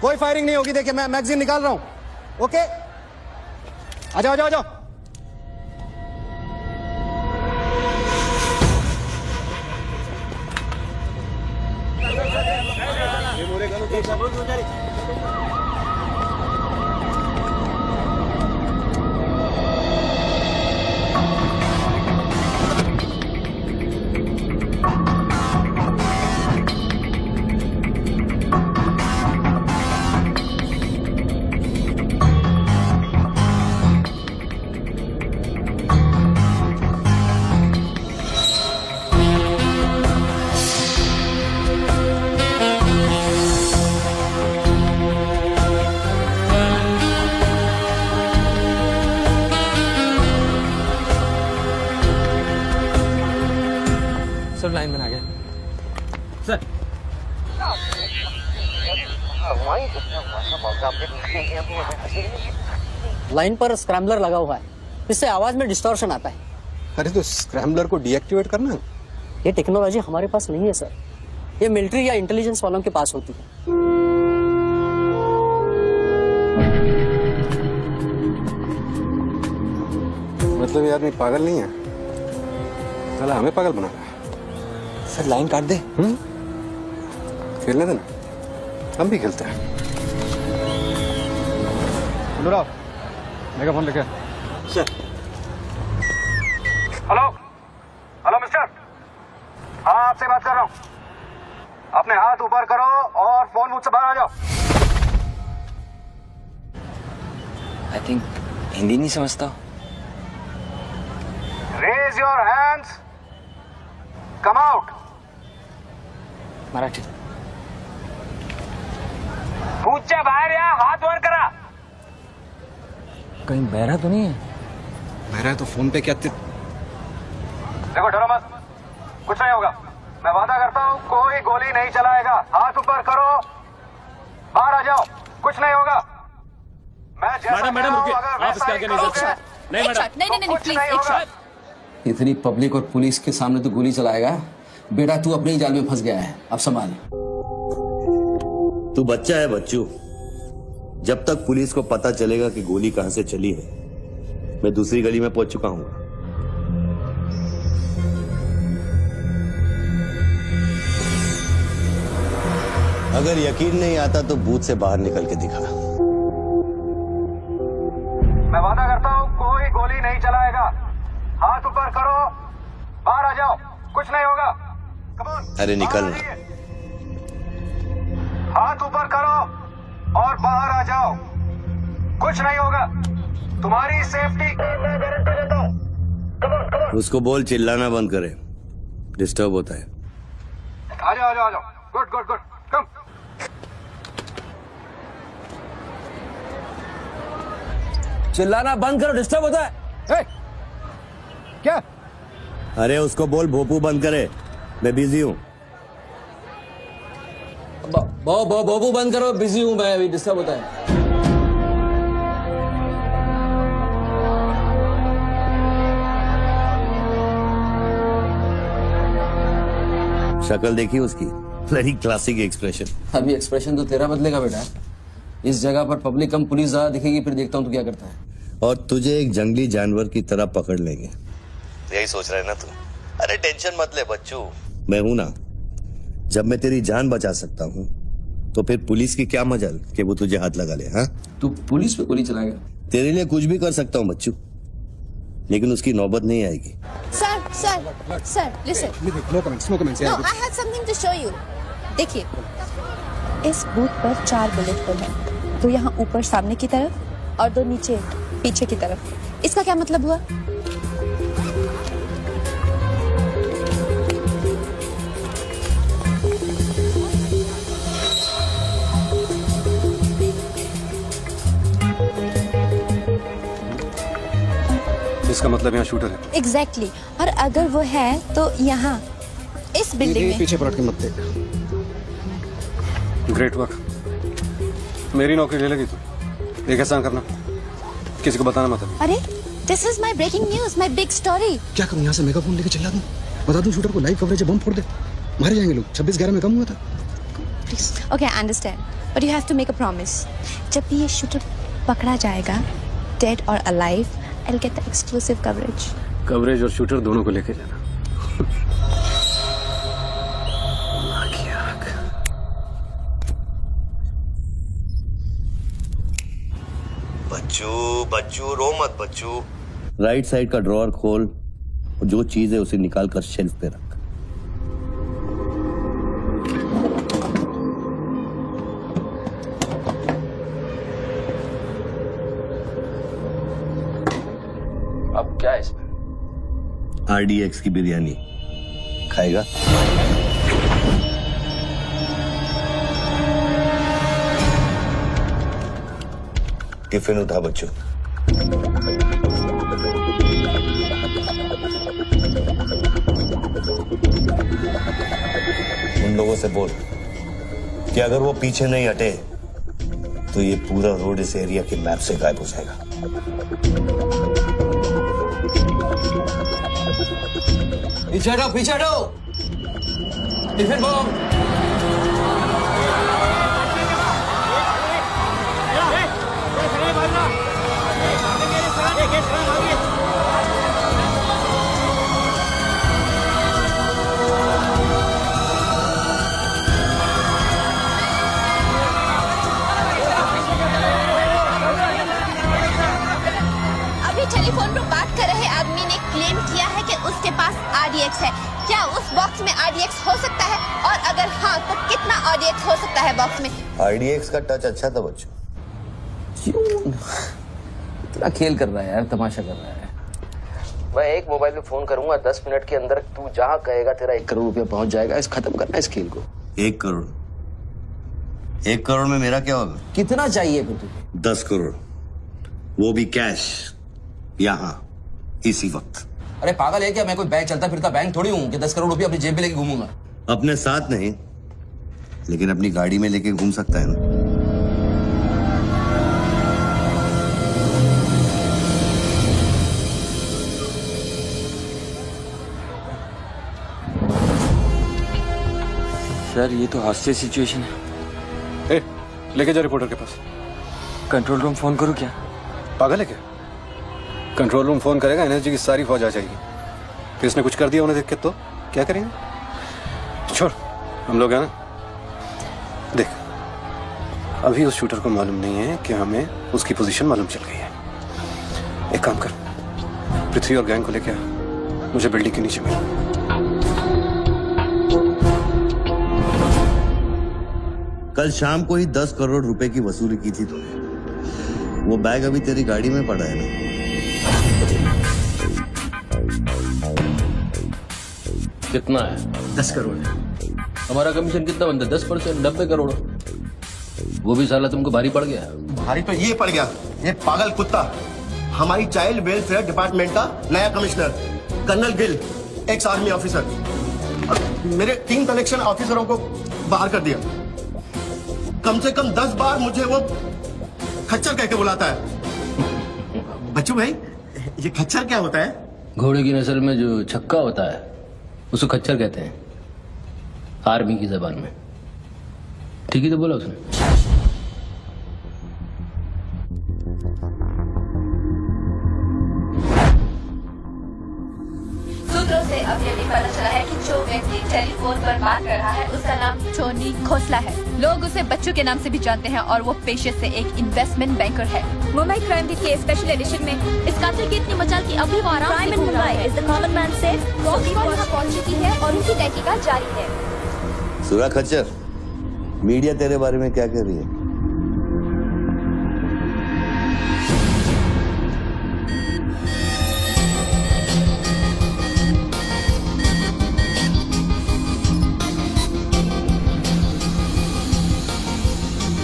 कोई फायरिंग नहीं होगी। देखिए मैं मैगजीन निकाल रहा हूं। ओके, आ जाओ आ जाओ आ जाओ। सब लाइन में आ गए। सर लाइन पर स्क्रैम्बलर लगा हुआ है, इससे आवाज में डिस्टॉर्शन आता है। अरे तो स्क्रैम्बलर को डीएक्टिवेट करना। ये टेक्नोलॉजी हमारे पास नहीं है सर, ये मिलिट्री या इंटेलिजेंस वालों के पास होती है। मतलब ये आदमी पागल नहीं है, साला हमें पागल बना रहा है। सर लाइन काट दे। खेलने देना, हम भी खेलते हैं। अनुराग, मेगाफोन लेके। सर हेलो हेलो मिस्टर, हाँ आपसे बात कर रहा हूँ। अपने हाथ ऊपर करो और फोन मुझसे बाहर आ जाओ। आई थिंक हिंदी नहीं समझता। Raise your hands, come out. Marathi. पूछा बाहर या हाथ ऊपर करा। कहीं बहरा तो नहीं है? मेरा है तो फोन पे क्या देखो, डरो मत, कुछ नहीं होगा। मैं वादा करता हूँ कोई गोली नहीं चलाएगा। हाथ ऊपर करो, बाहर आ जाओ, कुछ नहीं होगा। मैं मैडम रुकिए, आप इसके आगे नहीं जा सकते। नहीं मैडम, नहीं प्लीज एक शॉट। इतनी पब्लिक और पुलिस के सामने तो गोली चलाएगा? बेटा तू अपने ही जाल में फंस गया है, अब संभाल। तू बच्चा है बच्चू। जब तक पुलिस को पता चलेगा कि गोली कहां से चली है, मैं दूसरी गली में पहुंच चुका हूं। अगर यकीन नहीं आता तो बूथ से बाहर निकल के दिखा। मैं वादा करता हूँ कोई गोली नहीं चलाएगा। हाथ ऊपर करो, बाहर आ जाओ, कुछ नहीं होगा। Come on, अरे निकलना। हाथ ऊपर करो और बाहर आ जाओ, कुछ नहीं होगा। तुम्हारी सेफ्टी मैं गारंटी देता हूँ। Come on, come on. उसको बोल चिल्लाना बंद करे, डिस्टर्ब होता है। आ जाओ आ जाओ आ जाओ। गुड गुड गुड, कम। चिल्लाना बंद करो, डिस्टर्ब होता है। क्या? अरे उसको बोल भोपू बंद करे, मैं बिजी हूँ। बाबू बंद करो, बिजी हूं मैं, अभी डिस्टर्ब होता है। शक्ल देखी उसकी, वेरी क्लासिक एक्सप्रेशन। अभी एक्सप्रेशन तो तेरा बदलेगा बेटा। इस जगह पर पब्लिक कम पुलिस ज्यादा दिखेगी, फिर देखता हूँ तू क्या करता है। और तुझे एक जंगली जानवर की तरह पकड़ लेंगे, यही सोच रहा है ना तू? अरे टेंशन मत ले बच्चू, मैं हूं ना। जब मैं तेरी जान बचा सकता हूँ तो फिर पुलिस की क्या मजाल कि वो तुझे हाथ लगा ले। हाँ, तू पुलिस पे गोली चलाएगा? तेरे लिए कुछ भी कर सकता हूँ बच्चू, लेकिन उसकी नौबत नहीं आएगी। Sir listen. No comments, no comments. No, I have something to show you. देखिए, इस बूथ पर 4 बुलेट होल है, 2 यहाँ ऊपर सामने की तरफ और 2 नीचे पीछे की तरफ। इसका क्या मतलब हुआ? इसका मतलब यहाँ शूटर है। एग्जैक्टली। और अगर वो है तो यहाँ इस बिल्डिंग में। पीछे पलट के मत देख। ग्रेट वर्क, मेरी नौकरी ले लगी तू। एक एहसान करना, किसी को बताना मत। अरे this is my breaking news, my big story. क्या करूँ, यहाँ से मेगाफोन लेके चला दूँ? बता दूं शूटर को, लाइव कवरेज है, बम फोड़ दे, मारे जाएंगे लोग। 26/11 में कम हुआ था। Okay, I understand. But you have to make a promise. जब भी ये शूटर पकड़ा जाएगा, dead or alive, I'll get the exclusive coverage. Coverage और शूटर दोनों को लेके जाना। बच्चू रो मत बच्चू। राइट साइड का ड्रॉअर खोल और जो चीज है उसे निकाल कर शेल्फ पे रख। अब क्या है इसमें? RDX की बिरयानी खाएगा? टिफिन उठा बच्चों। उन लोगों से बोल कि अगर वो पीछे नहीं हटे तो ये पूरा रोड इस एरिया के मैप से गायब हो जाएगा। पीछे हटो, पीछे हटो। Tiffin bomb. टेलीफोन पर बात कर रहे आदमी ने क्लेम किया है कि उसके पास RDX है। क्या उस बॉक्स में RDX हो सकता है, और अगर हाँ तो कितना RDX हो सकता है बॉक्स में? RDX का टच अच्छा था बच्चों। क्यों इतना खेल कर रहा है यार, तमाशा कर रहा है। मैं एक मोबाइल पे फोन करूंगा, 10 मिनट के अंदर तू जहां कहेगा तेरा 1 करोड़ रुपया पहुंच जाएगा। इस खत्म करना इस खेल को। 1 करोड़? 1 करोड़ में मेरा क्या होगा? कितना चाहिए फिर तुझे? 10 करोड़, वो भी कैश, यहाँ इसी वक्त। अरे पागल है क्या? मैं कोई बैग चलता फिरता बैंक थोड़ी हूँ कि 10 करोड़ रुपया अपनी जेब में लेके घूमूंगा। अपने साथ नहीं, लेकिन अपनी गाड़ी में लेके घूम सकता है ना। सर ये तो हॉस्टेज सिचुएशन है। लेके जा रिपोर्टर के पास। कंट्रोल रूम फोन करूँ क्या? पागल है क्या? कंट्रोल रूम फोन करेगा, एनर्जी की सारी फौज आ जाएगी। तो इसने कुछ कर दिया उन्हें देख के तो क्या करेंगे? छोड़, हम लोग हैं ना। देख, अभी उस शूटर को मालूम नहीं है कि हमें उसकी पोजीशन मालूम चल गई है। एक काम कर, पृथ्वी और गैंग को लेके आ, मुझे बिल्डिंग के नीचे मिल। कल शाम को ही 10 करोड़ रुपए की वसूली की थी तूने। वो बैग अभी तेरी गाड़ी में पड़ा है ना? कितना है? 10 करोड़ है। हमारा कमीशन कितना बनता है? 10%, 90 करोड़। वो भी साला तुमको भारी पड़ गया। भारी तो ये पड़ गया, ये पागल कुत्ता हमारी चाइल्ड वेलफेयर डिपार्टमेंट का नया commissioner colonel Gill, ex army officer, मेरे 3 कनेक्शन ऑफिसरों को बाहर कर दिया। कम से कम 10 बार मुझे वो खच्चर कह के बुलाता है। बच्चू भाई, ये खच्चर क्या होता है? घोड़े की नस्ल में जो छक्का होता है उसको खच्चर कहते हैं, आर्मी की जबान में। ठीक ही तो बोला उसने। सूत्रों से अभी अभी पता चला है कि जो व्यक्ति टेलीफोन पर बात कर रहा है उसका नाम टोनी खोसला है। लोग उसे बच्चों के नाम से भी जानते हैं और वो पेशे से एक इन्वेस्टमेंट बैंकर है। मुंबई क्राइम बीट के स्पेशल एडिशन में इस कातिल की इतनी मचाल की अभी वो आराम से घूम रहा है। Is the common man safe? Police वहां पहुंच चुकी है और उनकी तहकीकात जारी है। सुरा खच्चर, मीडिया तेरे बारे में क्या कह रही है?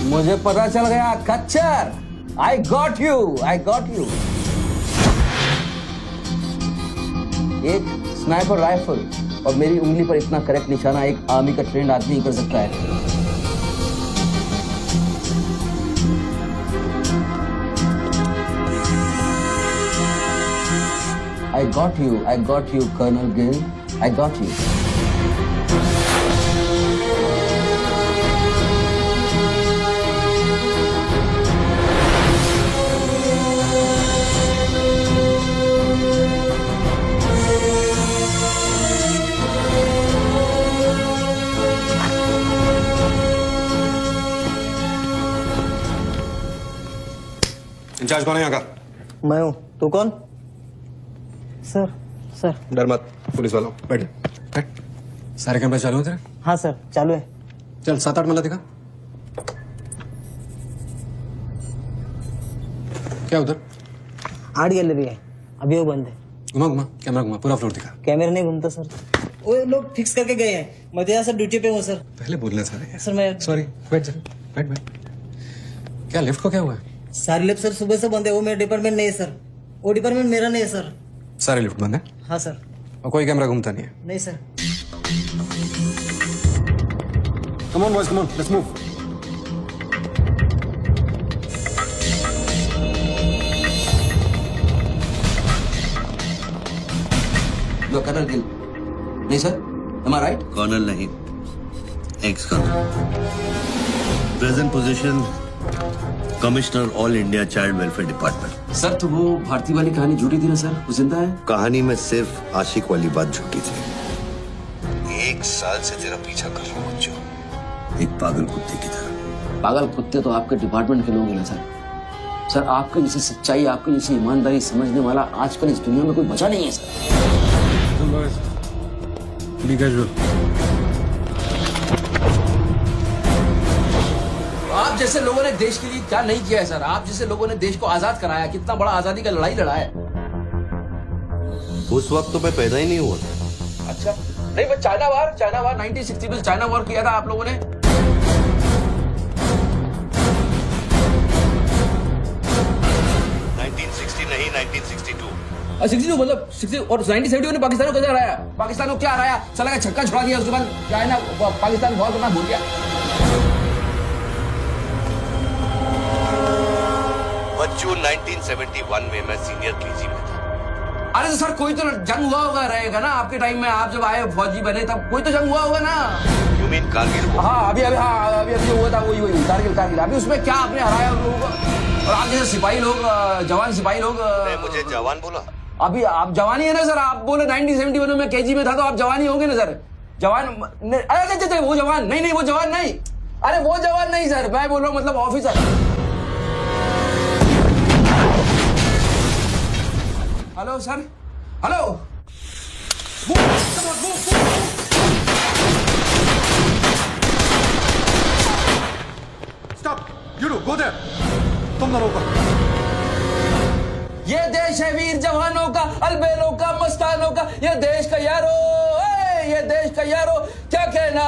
मुझे पता चल गया खच्चर। I got you, I got you. एक स्नाइपर राइफल और मेरी उंगली पर इतना करेक्ट निशाना एक आर्मी का ट्रेंड आदमी ही कर सकता है। I got you, Colonel Gill. I got you. In charge कौन है यहाँ का? मैं हूँ। तू कौन? Sir sir. डर मत, पुलिस वालों बैठ बैठ। सारे कैमरे चालू हैं तेरे? हाँ सर चालू है। चल 7-8 मला दिखा। क्या उधर? आर्ट गैलरी है, अभी वो बंद है। घुमा घुमा, कैमरा घुमा, पूरा फ्लोर दिखा। कैमरा नहीं घूमता सर, वो लोग फिक्स करके गए हैं। मैं तो यहाँ सर ड्यूटी पे हूँ सर। पहले बोलने सारे। सर मैं सॉरी, बैठ जा, बैठ बैठ। क्या लिफ्ट को क्या हुआ है? सारे लिफ्ट सर सुबह से बंद है। वो मेरा डिपार्टमेंट नहीं है सर, वो डिपार्टमेंट मेरा नहीं है सर। सारे लिफ्ट बंद है? हाँ सर। और कोई कैमरा घूमता नहीं है? नहीं sir. Come on boys, come on, let's move. लो कर्नल गिल। नहीं sir, am I right? Colonel नहीं, ex colonel. Present position commissioner all India child welfare department. Sir तो वो भारती वाली कहानी झूठी थी ना सर, वो जिंदा है? कहानी में सिर्फ आशिक वाली बात झूठी थी। 1 साल से तेरा पीछा कर रहा हूँ बच्चों, एक पागल कुत्ते की तरह। पागल कुत्ते तो आपके डिपार्टमेंट के लोग हैं ना सर। सर आपके जैसे सच्चाई, आपके जैसे ईमानदारी समझने वाला आजकल इस दुनिया में कोई बचा नहीं है सर। B casual. आप जैसे लोगों ने देश के लिए क्या नहीं किया है सर। आप जैसे लोगों ने देश को आजाद कराया, कितना बड़ा आजादी का लड़ाई लड़ा है। उस वक्त तो मैं पैदा ही नहीं हुआ था। अच्छा नहीं, बस चाइना वार 1960 में चाइना वार किया था आप लोगों ने। 1960 नहीं, 1962। 62 मतलब 60 और 1970 ने पाकिस्तान को कैसे हराया? पाकिस्तान को क्या हराया? साला का छक्का छुड़ा दिया, उसके बाद चाइना पाकिस्तान बहुत बड़ा भूल गया। बच्चों 1971 में मैं सीनियर केजी में था। अरे तो सर कोई तो जंग हुआ होगा रहेगा ना आपके टाइम में। आप जब आए फौजी बने तब कोई तो जंग हुआ होगा ना। You mean Kargil? हाँ अभी हुआ था, वही कारगिल। अभी उसमें क्या आपने हराया उन लोगों को? और आप जैसे सिपाही लोग, जवान सिपाही लोग। मुझे जवान बोला? अभी आप जवानी है ना सर। आप बोले 1971 में केजी में था तो आप जवानी होंगे ना सर। जवान अरे वो जवान नहीं, वो जवान नहीं। अरे वो जवान नहीं सर, मैं बोल रहा हूँ मतलब officer. Hello sir, hello. Stop, you do go there. तुम ना रोको। ये देश है वीर जवानों का, अलबेलों का, मस्तानों का। ये देश का यारो, ये देश का यारो, क्या कहना।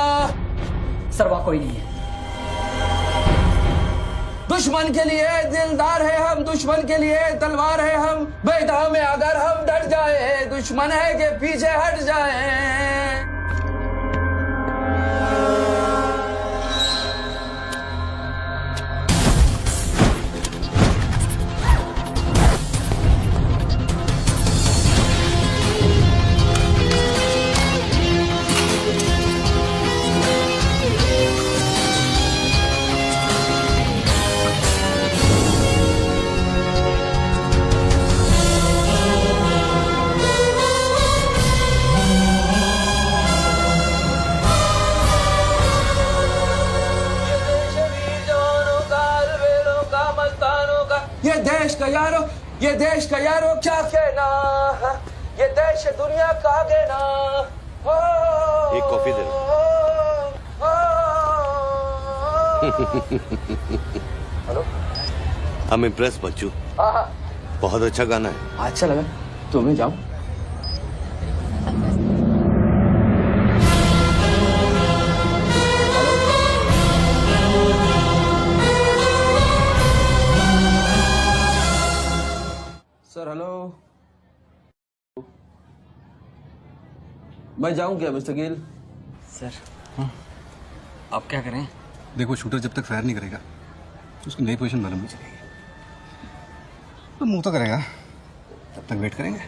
सर वहाँ कोई नहीं है। दुश्मन के लिए दिलदार है हम, दुश्मन के लिए तलवार है हम। मैदान में अगर हम डट जाए, दुश्मन है के पीछे हट जाए। ये देश का यारो क्या कहना। ये देश दुनिया का आगे ना। एक कॉफी दे। हेलो, हम इम्प्रेस बच्चू। बहुत अच्छा गाना है। अच्छा लगा तो मैं जाऊं। सर हेलो, मैं जाऊं क्या मिस्टर गिल? सर आप क्या करें? देखो शूटर जब तक फायर नहीं करेगा तो उसकी नई पोजीशन मालूम नहीं चलेगी। तो मूव तो करेगा, तब तक वेट करेंगे।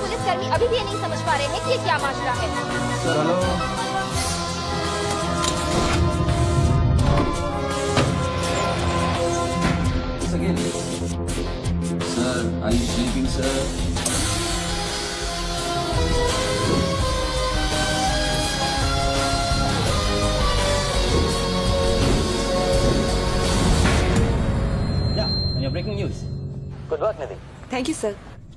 पुलिसकर्मी अभी भी ये नहीं समझ पा रहे हैं कि ये क्या माजरा है। Sir hello. Sir are you sleeping sir? Breaking news. Good work Nidhi. Thank you sir.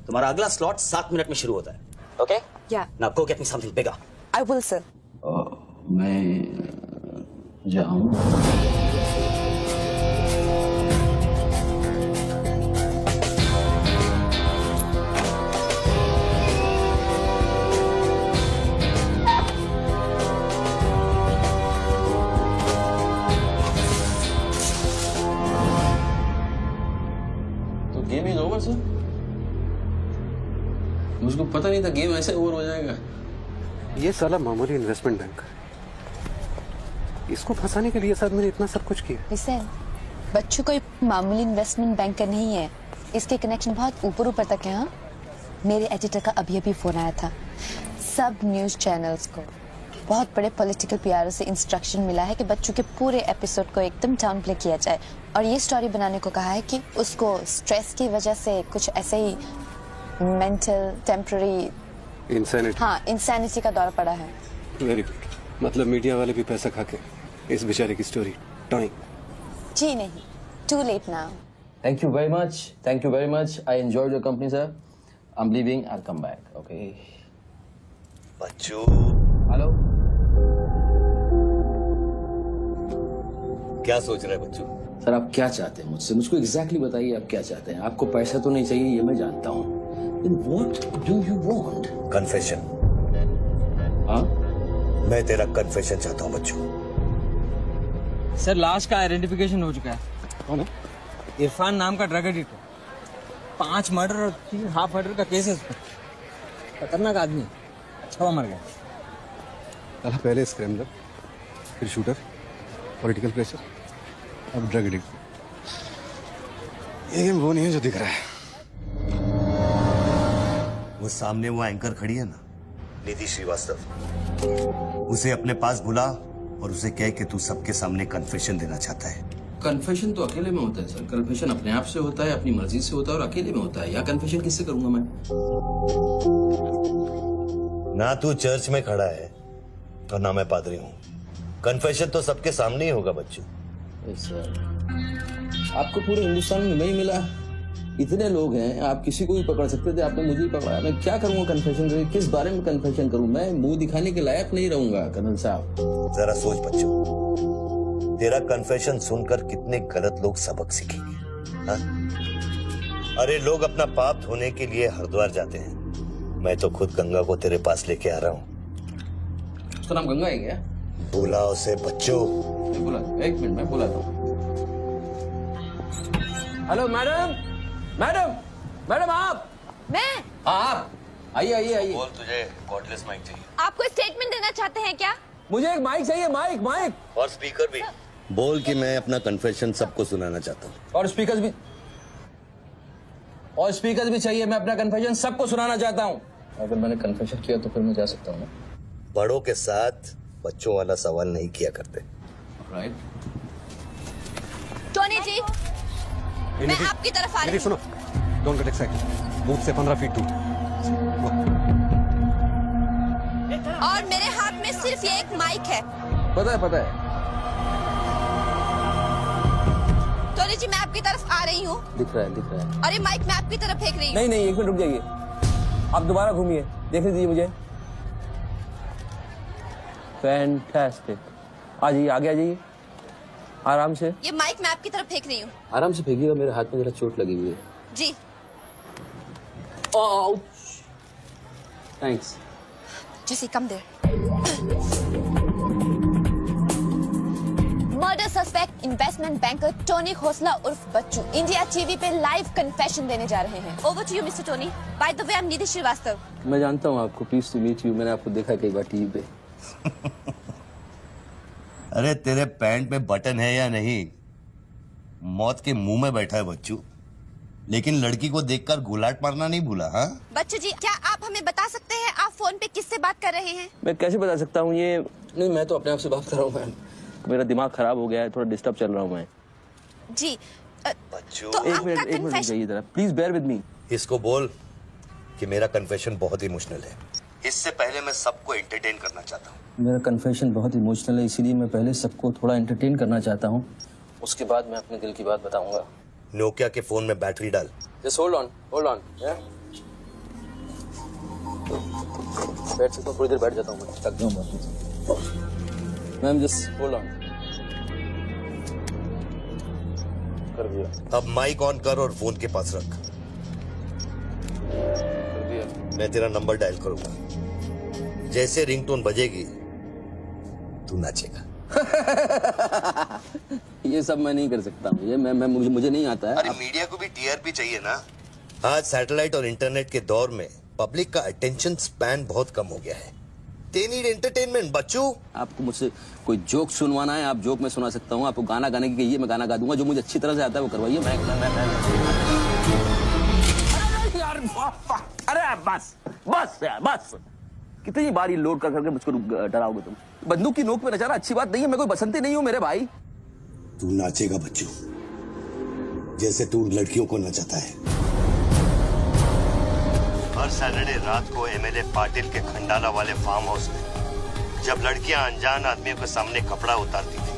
तुम्हारा अगला स्लॉट 7 मिनट में शुरू होता है। ओके? या now go get me something bigger. I will sir. मैं जाऊं? Game is over sir. मुझको पता नहीं था गेम ऐसे ओवर हो जाएगा। ये साला मामूली इन्वेस्टमेंट बैंक, इसको फंसाने के लिए सर मैंने इतना सब कुछ किया। लिसन, बच्चों कोई मामूली इन्वेस्टमेंट बैंकर नहीं है, इसके कनेक्शन बहुत ऊपर ऊपर तक है। हाँ, मेरे एडिटर का अभी फोन आया था। सब न्यूज चैनल्स को बहुत बड़े पॉलिटिकल पीआरओ से इंस्ट्रक्शन मिला है कि बच्चों के पूरे एपिसोड को एकदम डाउन प्ले किया जाए और ये स्टोरी बनाने को कहा है कि उसको स्ट्रेस की वजह से कुछ ऐसे ही मेंटल टेम्पररी इंसैनिटी। हाँ, इंसैनिटी का दौर पड़ा है। Very good. मतलब मीडिया वाले भी पैसा खा के इस बेचारे की स्टोरी टॉइंग। जी नहीं, too late now. Thank you very much. Thank you very much. I enjoyed your company, sir. I'm leaving. I'll come back. Okay. Bachchu. Hello. क्या सोच रहे हैं बच्चू? सर आप क्या चाहते हैं मुझसे? मुझको एग्जैक्टली बताइए आप क्या चाहते हैं। आपको पैसा तो नहीं चाहिए ये मैं जानता हूँ। Then what do you want? Confession. हाँ? मैं तेरा कन्फेशन चाहता हूँ बच्चू। सर लाश का आइडेंटिफिकेशन हो चुका है। कौन है? इरफान नाम का ड्रग एडिक्ट है। 5 मर्डर और 3 हाफ मर्डर का केस है उस पर। खतरनाक आदमी, अच्छा हुआ मर गया। साला पहले स्क्रैमलर, फिर शूटर, पॉलिटिकल प्रेशर, अब ड्रग एडिक्ट। ये गेम वो नहीं है जो दिख रहा है। वो सामने वो एंकर खड़ी है ना, निधि श्रीवास्तव, उसे अपने पास बुला और उसे कह कि तू सबके सामने कन्फेशन देना चाहता है। कन्फेशन तो अकेले में होता है सर। कन्फेशन अपने आप से होता है, अपनी मर्जी से होता है और अकेले में होता है। या कन्फेशन किससे करूंगा मैं? ना तू चर्च में खड़ा है और ना मैं पादरी हूँ। कन्फेशन तो सबके सामने ही होगा बच्चू। सर आपको पूरे हिंदुस्तान में नहीं मिला, इतने लोग हैं, आप किसी को भी पकड़ सकते थे, आपने मुझे ही पकड़ा। मैं क्या करूंगा कन्फेशन करके? किस बारे में कन्फेशन करूं? मैं मुंह दिखाने के लायक नहीं रहूंगा कर्नल साहब। जरा सोच बच्चू, तेरा कन्फेशन सुनकर कितने गलत लोग सबक सीखेंगे। हाँ? अरे लोग अपना पाप धोने के लिए हरिद्वार जाते हैं, मैं तो खुद गंगा को तेरे पास लेके आ रहा हूँ। उसका नाम गंगा है क्या? बुला उसे बच्चों। मैं बुला, एक मिनट मैं बुलाता हूँ। हेलो मैडम, मैडम, मैडम आप? मैं? आप आइए आइए आइए। बोल, तुझे कॉर्डलेस माइक चाहिए? आप कोई स्टेटमेंट देना चाहते हैं क्या? मुझे एक माइक चाहिए, माइक माइक। और स्पीकर भी। बोल कि मैं अपना कन्फेशन सबको सुनाना चाहता हूँ। और स्पीकर भी, और स्पीकर भी चाहिए। मैं अपना कन्फेशन सबको सुनाना चाहता हूँ। अगर मैंने कन्फेशन किया तो फिर मैं जा सकता हूँ ना? बड़ों के साथ बच्चों वाला सवाल नहीं किया करते। राइट। टोनी जी, मैं आपकी तरफ आ रही हूँ। सुनो, डोंट गेट एक्साइटेड। बूथ से 15 फीट दूर। और मेरे हाथ में सिर्फ ये एक माइक है। पता है, पता है। टोनी जी, मैं आपकी तरफ आ रही हूँ। दिख रहा है, दिख रहा है। और ये माइक मैं आपकी तरफ फेंक रही हूँ। नहीं नहीं, एक मिनट रुक जाइए। आप दोबारा घूमिए, देखने दीजिए मुझे। फैंटास्टिक। आ जाइए, आगे आ जाइए, आराम से। ये माइक मैं आपकी तरफ फेंक रही हूँ। आराम से फेंकिएगा, मेरे हाथ में जरा चोट लगी हुई है। जी। Thanks. Jesse, come there. Murder suspect investment banker Tony Khosla उर्फ बच्चू इंडिया टीवी पे लाइव कन्फेशन देने जा रहे हैं। Over to you mister Tony. By the way, I am Nidhi Shrivastava. मैं जानता हूँ आपको, प्लीज टू मीट यू। मैंने आपको देखा कई बार टीवी पे। अरे तेरे पैंट में बटन है या नहीं? मौत के मुंह में बैठा है बच्चू। लेकिन लड़की को देखकर गुलाट मारना नहीं भूला। हाँ बच्चू जी, क्या आप हमें बता सकते हैं आप फोन पे किससे बात कर रहे हैं? मैं कैसे बता सकता हूँ ये? नहीं, मैं तो अपने आप से बात कर रहा हूँ मैम। मेरा दिमाग खराब हो गया है, थोड़ा डिस्टर्ब चल रहा हूँ मैं। जी बच्चों, तो एक मिनट रुकिए जरा, प्लीज बेयर विद मी। इसको बोल कि मेरा कन्फेशन बहुत इमोशनल है। इससे पहले मैं सबको एंटरटेन करना चाहता हूँ। मेरा कन्फेशन बहुत इमोशनल है, इसीलिए मैं पहले सबको थोड़ा एंटरटेन करना चाहता हूँ, उसके बाद मैं अपने दिल की बात बताऊंगा। नोकिया के फोन में बैटरी डाल। जस्ट होल्ड ऑन बैठ सकता हूँ, थोड़ी देर बैठ जाता हूँ, मैं थक गया हूँ मैम। जस्ट होल्ड ऑन कर दिया। अब माइक ऑन कर और फोन के पास रख। कर दिया। मैं तेरा नंबर डायल करूंगा, जैसे रिंगटोन बजेगी तू नाचेगा। ये सब मैं नहीं कर सकता हूँ, ये मैं मुझे नहीं आता है। अरे मीडिया को भी टीआरपी चाहिए ना। आज सैटेलाइट और इंटरनेट के दौर में पब्लिक का अटेंशन स्पैन बहुत कम हो गया है। दे नीड एंटरटेनमेंट बच्चू। आपको मुझसे कोई जोक सुनवाना है, आप जोक में सुना सकता हूँ। आपको गाना गाने की कहिए, मैं गाना गा दूंगा। जो मुझे अच्छी तरह से आता है वो करवाइए। अरे बस यार बस। कितनी बार ये लोड कर करके मुझको डराओगे तुम? बंदूक की नोक पे नचाना अच्छी बात नहीं है। मैं कोई बसंती नहीं हूँ मेरे भाई। तू नाचेगा बच्चू, जैसे तू लड़कियों को नचाता है। हर सैटरडे रात को एमएलए पाटिल के खंडाला वाले फार्म हाउस में जब लड़कियां अनजान आदमियों के सामने कपड़ा उतारती थी,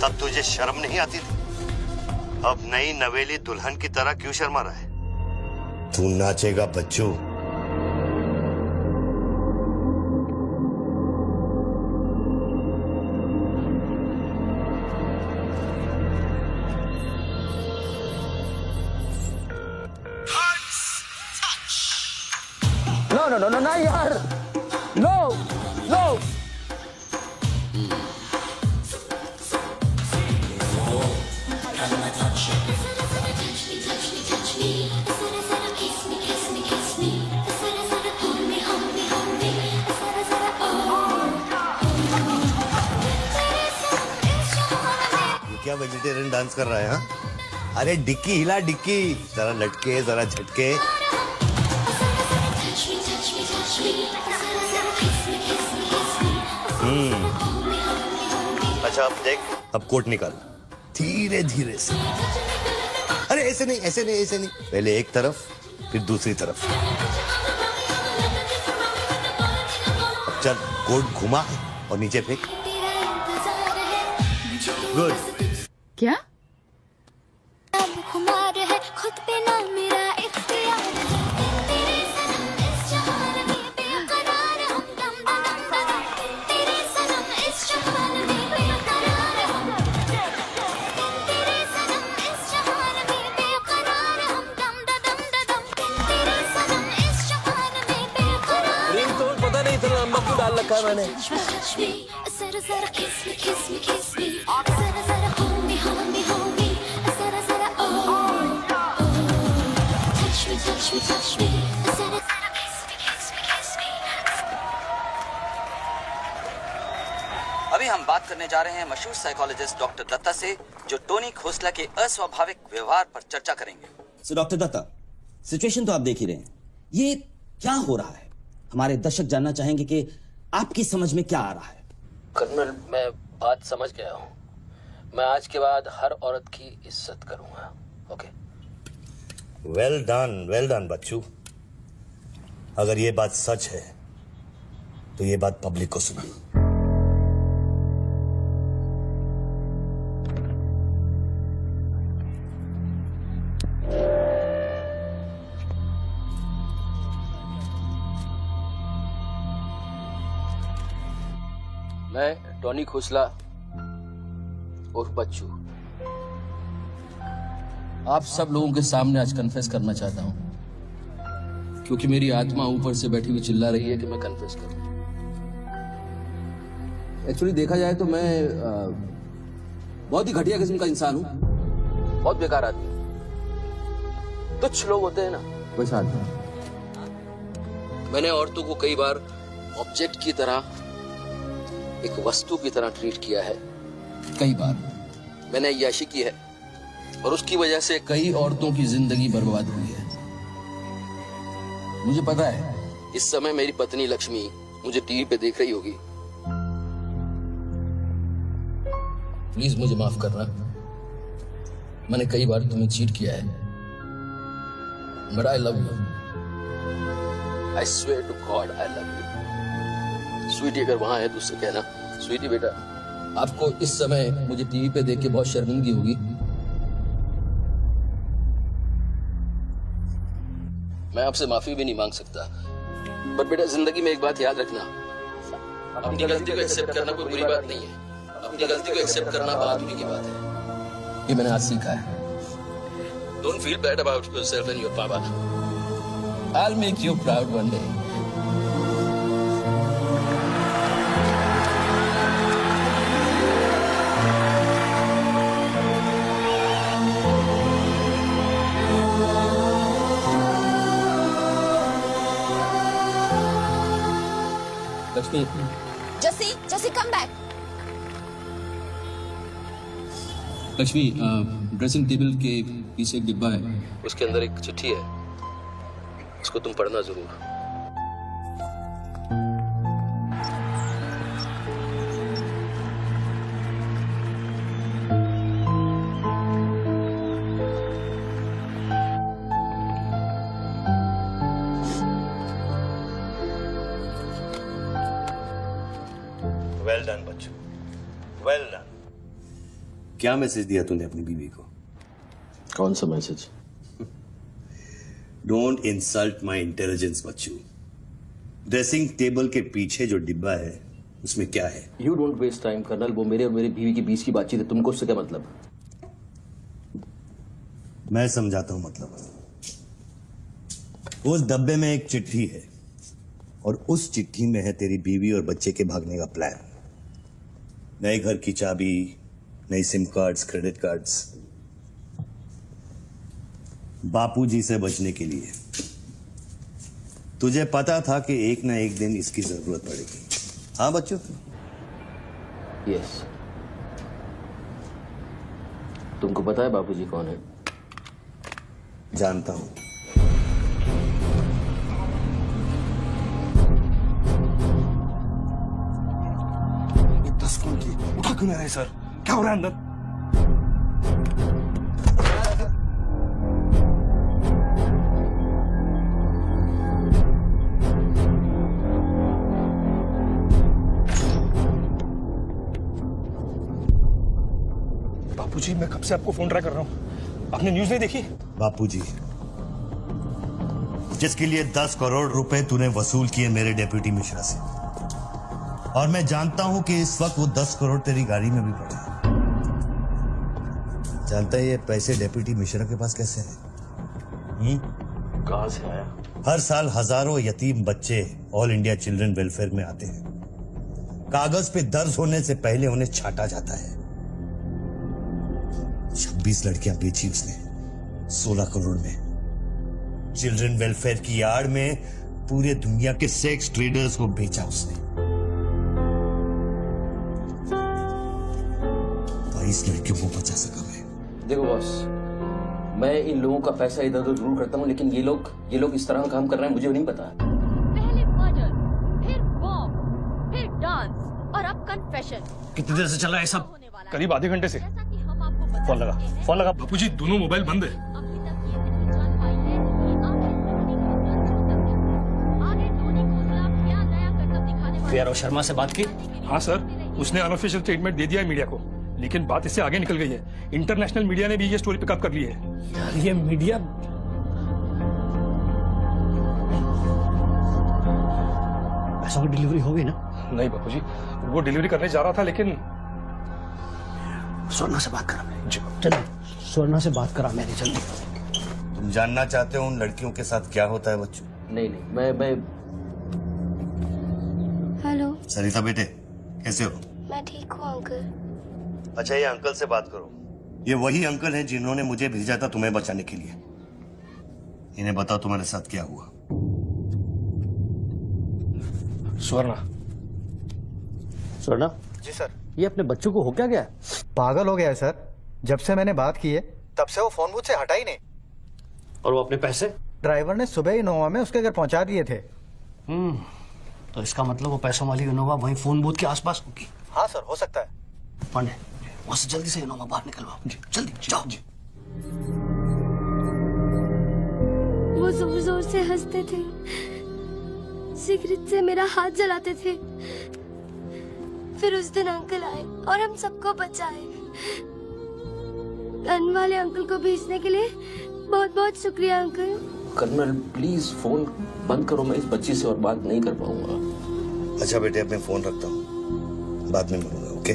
तब तुझे शर्म नहीं आती थी? अब नई नवेली दुल्हन की तरह क्यों शर्मा रहा है? तू नाचेगा बच्चू। No, यार, no. क्या वेजिटेरियन डांस कर रहा है? हाँ अरे डिक्की हिला, डिक्की जरा लटके जरा झटके। अच्छा अब देख, अब कोट निकाल धीरे धीरे से। अरे ऐसे नहीं ऐसे नहीं ऐसे नहीं, पहले एक तरफ फिर दूसरी तरफ। अब चल कोट घुमा और नीचे फेंक। गुड। क्या? खुमार है खुद पे ना मेरा इख्तियार है, तेरे सनम इस जहान में बेकरार हम दम दम दम, तेरे सनम इस जहान में बेकरार हम, तेरे सनम इस जहान में बेकरार हम दम दम दम, तेरे सनम इस जहान में बेकरार। रिंग तो पता नहीं इतना लंबा क्यों डाल रखा है मैंने। जरा जरा किस मी जरा जरा hold me जरा जरा touch me जरा जरा kiss me। अभी हम बात करने जा रहे हैं मशहूर साइकोलॉजिस्ट डॉक्टर दत्ता से, जो टोनी खोसला के अस्वाभाविक व्यवहार पर चर्चा करेंगे। सो डॉक्टर दत्ता, सिचुएशन तो आप देख ही रहे हैं, ये क्या हो रहा है? हमारे दर्शक जानना चाहेंगे कि आपकी समझ में क्या आ रहा है। कर्नल, मैं बात समझ गया हूँ। मैं आज के बाद हर औरत की इज्जत करूंगा। ओके? वेल डन बच्चू। अगर ये बात सच है तो ये बात पब्लिक को सुना। मैं टोनी खोसला उर्फ बच्चू आप सब लोगों के सामने आज कन्फेस करना चाहता हूं, क्योंकि मेरी आत्मा ऊपर से बैठी हुई चिल्ला रही है कि मैं कन्फेस करूं। एक्चुअली देखा जाए तो मैं बहुत ही घटिया किस्म का इंसान हूं, बहुत बेकार आदमी। तुच्छ लोग होते हैं ना, वैसा आदमी। मैंने औरतों को कई बार ऑब्जेक्ट की तरह, एक वस्तु की तरह ट्रीट किया है। कई बार मैंने अय्याशी की है, और उसकी वजह से कई औरतों की जिंदगी बर्बाद हुई है। मुझे पता है इस समय मेरी पत्नी लक्ष्मी मुझे टीवी पे देख रही होगी। प्लीज मुझे माफ करना, मैंने कई बार तुम्हें चीट किया है, but I love you. I swear to God I love you. Sweetie अगर वहां है तो उससे कहना, स्वीटी बेटा आपको इस समय मुझे टीवी पे देख के बहुत शर्मिंदगी होगी। मैं आपसे माफी भी नहीं मांग सकता, पर बेटा जिंदगी में एक बात याद रखना, अपनी गलती को एक्सेप्ट करना कोई बुरी बात नहीं है, अपनी गलती को एक्सेप्ट करना बहादुरी की बात है। ये मैंने आज सीखा है। Don't feel bad about yourself and your पापा। I'll make you proud one day. Lakshmi, Jesse, come back. Lakshmi, dressing table के पीछे एक डिब्बा है, उसके अंदर एक चिट्ठी है, उसको तुम पढ़ना जरूर। वेल डन बच्चों, वेल डन। क्या मैसेज दिया तूने अपनी बीवी को? कौन सा message? Don't insult my intelligence बच्चू। ड्रेसिंग टेबल के पीछे जो डिब्बा है उसमें क्या है? You don't waste time colonel, वो मेरे और मेरी बीवी के बीच की बातचीत है, तुमको उससे क्या मतलब? मैं समझाता हूं मतलब। उस डब्बे में एक चिट्ठी है और उस चिट्ठी में है तेरी बीवी और बच्चे के भागने का प्लान। नए घर की चाबी, नई सिम कार्ड्स, क्रेडिट कार्ड्स, बापूजी से बचने के लिए। तुझे पता था कि एक ना एक दिन इसकी जरूरत पड़ेगी। हाँ बच्चों? यस। तुमको पता है बापूजी कौन है? जानता हूं। ये 10 फोन की उठा क्यों नहीं रहे सर? क्या हो रहा है अंदर? बापूजी, मैं कब से आपको फोन ट्राई कर रहा हूं, आपने न्यूज नहीं देखी? बापूजी, जिसके लिए 10 करोड़ रुपए तूने वसूल किए मेरे डेप्यूटी मिश्रा से, और मैं जानता हूं कि इस वक्त वो 10 करोड़ तेरी गाड़ी में भी पड़े हैं। जानता है ये पैसे डेप्यूटी मिश्रा के पास कैसे हैं? कहां से आया? हर साल हजारों यतीम बच्चे ऑल इंडिया चिल्ड्रन वेलफेयर में आते हैं। कागज पे दर्ज होने से पहले उन्हें छांटा जाता है। 26 लड़कियां बेची उसने 16 करोड़ में। चिल्ड्रन वेलफेयर की आड़ में पूरे दुनिया के सेक्स ट्रेडर्स को बेचा उसने। 22 लड़कियों को बचा सका मैं। देखो बॉस, मैं इन लोगों का पैसा इधर उधर जरूर करता हूँ, लेकिन ये लोग इस तरह का काम कर रहे हैं, मुझे नहीं पता। पहले मर्डर, फिर बॉम्ब, फिर डांस और अब कन्फेशन। कितनी देर से चल रहा है सब? करीब आधे घंटे से। फोन लगा। बापूजी, दोनों मोबाइल बंद है। वीआरओ शर्मा से बात की? हाँ सर, उसने अनऑफिशियल स्टेटमेंट दे दिया है मीडिया को, लेकिन बात इससे आगे निकल गई है। इंटरनेशनल मीडिया ने भी ये स्टोरी पिकअप कर ली है। यार ये मीडिया पैसों की डिलीवरी हो गई ना? नहीं बापूजी, वो डिलीवरी करने जा रहा था, लेकिन स्वर्णा से बात करा मैं। चलो स्वर्णा से बात करा मैंने, जल्दी। तुम जानना चाहते हो उन लड़कियों के साथ क्या होता है बच्चों? नहीं, मैं हेलो सरिता बेटे, कैसे हो? मैं ठीक हूँ अंकल। अच्छा, ये अंकल से बात करो। ये वही अंकल हैं जिन्होंने मुझे भेजा था तुम्हें बचाने के लिए। इन्हें बताओ तुम्हारे साथ क्या हुआ। स्वर्णा जी सर। ये अपने बच्चों को हो क्या गया? पागल हो गया है सर। जब से मैंने बात की है तब से वो फोन मुझसे हटा ही नहीं। और वो अपने पैसे? ड्राइवर ने सुबह ही इनोवा में उसके घर पहुंचा दिए थे। तो इसका मतलब वो पैसों वाली इनोवा वहीं फोन बूथ के आसपास होगी। हाँ सर, हो सकता है। पांडे, वहां से जल्दी से इनोवा बाहर निकलवाओ। जल्दी जाओ। वो जोर जोर से हंसते थे, सिगरेट से मेरा हाथ जलाते थे। फिर उस दिन अंकल आए और हम सबको बचाए। गन वाले अंकल को भेजने के लिए बहुत बहुत शुक्रिया अंकल। कर्नल प्लीज फोन बंद करो, मैं इस बच्ची से और बात नहीं कर पाऊंगा। अच्छा बेटे, अब मैं फोन रखता हूँ, बाद में मिलूंगा। Okay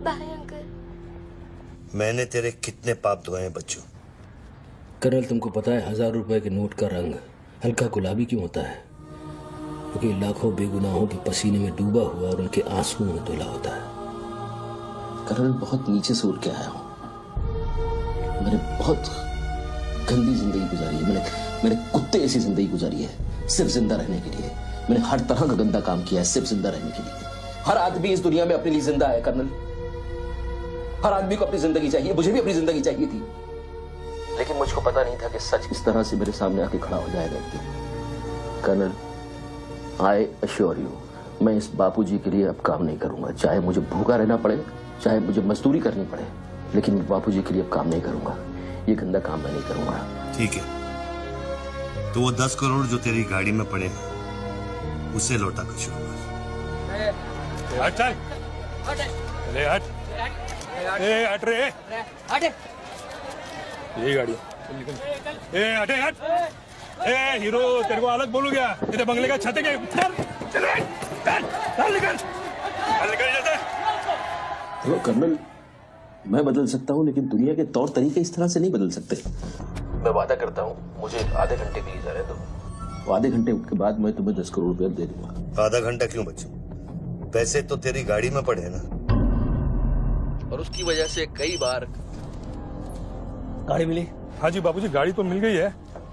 bye uncle. मैंने तेरे कितने पाप धोए हैं बच्चों। कर्नल तुमको पता है 1000 रुपए के नोट का रंग हल्का गुलाबी क्यों होता है? क्योंकि लाखों बेगुनाहों के पसीने में डूबा हुआ और उनके आंसुओं में धुला होता है। कर्नल बहुत नीचे से उठ के आया हूं, मैंने बहुत गंदी जिंदगी गुजारी है। मैंने कुत्ते ऐसी जिंदगी गुजारी है सिर्फ जिंदा रहने के लिए। मैंने हर तरह का गंदा काम किया है सिर्फ जिंदा रहने के लिए। हर आदमी इस दुनिया में अपने लिए जिंदा है कर्नल। हर आदमी को अपनी जिंदगी चाहिए, मुझे भी अपनी जिंदगी चाहिए थी, लेकिन मुझको पता नहीं था कि सच इस तरह से मेरे सामने आके खड़ा हो जाएगा एक दिन। कर्नल, आई अश्योर यू, मैं इस बापूजी के लिए अब काम नहीं करूंगा। चाहे मुझे भूखा रहना पड़े, चाहे मुझे मजदूरी करनी पड़े, लेकिन बापूजी के लिए अब काम नहीं करूंगा। ये गंदा काम मैं नहीं करूंगा। ठीक है, तो वो 10 करोड़ जो तेरी गाड़ी में पड़े उसे लौटा कर शुरू कर। हट चल, ले हट, ए हट रे, हट, ये गाड़ी निकल, ए हटे हट, ए हीरो तेरे को अलग बोलू क्या? तेरे बंगले का छत है क्या? चल निकल जैसे। देखो कर्नल, मैं बदल सकता हूँ लेकिन दुनिया के तौर तरीके इस तरह से नहीं बदल सकते। मैं वादा करता हूँ, मुझे आधे घंटे के लिए जाने दो। आधे घंटे के बाद मैं तुम्हें 10 करोड़ रुपया दे दूंगा। आधा घंटा क्यों बच्चों? पैसे तो तेरी गाड़ी में पड़े हैं ना। और उसकी वजह से कई बार गाड़ी मिली? हाँ जी बापूजी, गाड़ी तो मिल गई है,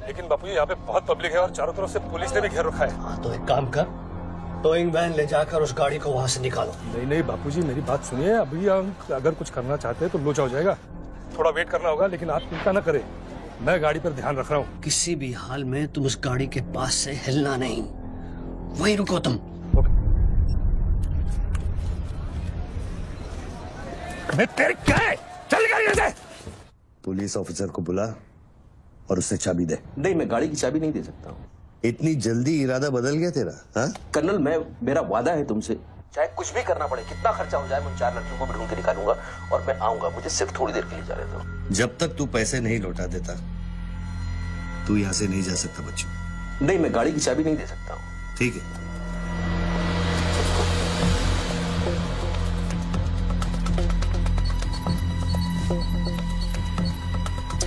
लेकिन बापूजी यहाँ पे बहुत पब्लिक है और चारों तरफ से पुलिस ने भी घेर रखा है। हाँ तो एक काम कर, टोइंग वैन ले जाकर उस गाड़ी को वहां से निकालो। नहीं बापूजी, मेरी बात सुनिए। अभी हम अगर कुछ करना चाहते हैं तो लोचा हो जाएगा, थोड़ा वेट करना होगा, लेकिन आप चिंता न करें, मैं गाड़ी पर ध्यान रख रहा हूँ। किसी भी हाल में तुम उस गाड़ी के पास से हिलना नहीं, वहीं रुको तुम। मैं तेरे क्या है? चल गाड़ी से। पुलिस ऑफिसर को बुला और उससे चाबी दे। नहीं, मैं गाड़ी की चाबी नहीं दे सकता हूँ। इतनी जल्दी इरादा बदल गया तेरा? हाँ कर्नल, मेरा वादा है तुमसे, चाहे कुछ भी करना पड़े, कितना खर्चा हो जाए, मैं 4 लड़कियों को भी ढूंढ के निकालूंगा और मैं आऊंगा। मुझे सिर्फ थोड़ी देर के लिए जाने दो। जब तक तू पैसे नहीं लौटा देता तू यहाँ से नहीं जा सकता बच्चों। नहीं, मैं गाड़ी की चाबी नहीं दे सकता हूँ। ठीक है,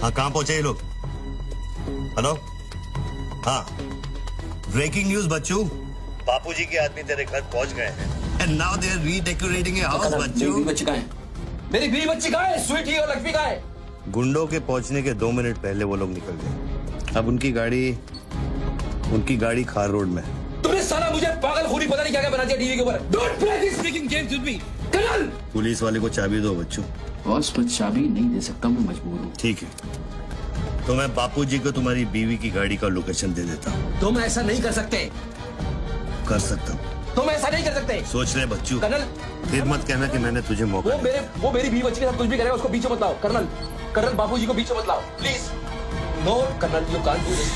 हाँ कहाँ पहुंचे ये लोग? हेलो, हाँ ब्रेकिंग न्यूज बच्चों, बापूजी के आदमी तेरे घर पहुंच गए हैं and now they are redecorating your house बच्चों। मेरी बच्ची कहाँ है? मेरी बीवी बच्ची कहाँ है? स्वीटी और लक्ष्मी कहाँ है? गुंडों के पहुंचने के 2 मिनट पहले वो लोग निकल गए। अब उनकी गाड़ी खार रोड में। तुमने साला मुझे पागलखोरी पता नहीं क्या क्या बना दिया टीवी के ऊपर। Don't play this speaking games with me. Colonel, police वाले को चाबी दो बच्चों। बॉस, मैं चाबी नहीं दे सकता, मैं मजबूर हूँ। ठीक है, तो मैं बापूजी को तुम्हारी बीवी की गाड़ी का लोकेशन दे देता हूँ। तुम ऐसा नहीं कर सकते। कर सकता हूँ। तुम ऐसा नहीं कर सकते। सोच ले बच्चू, कर्नल, फिर मत कहना कि मैंने तुझे मौका दिया। वो मेरी बीवी बच्ची के साथ कुछ भी करेगा उसको बीच में मत लाओ। कर्नल बापूजी को बीच में मत लाओ please. No colonel, you can't do this.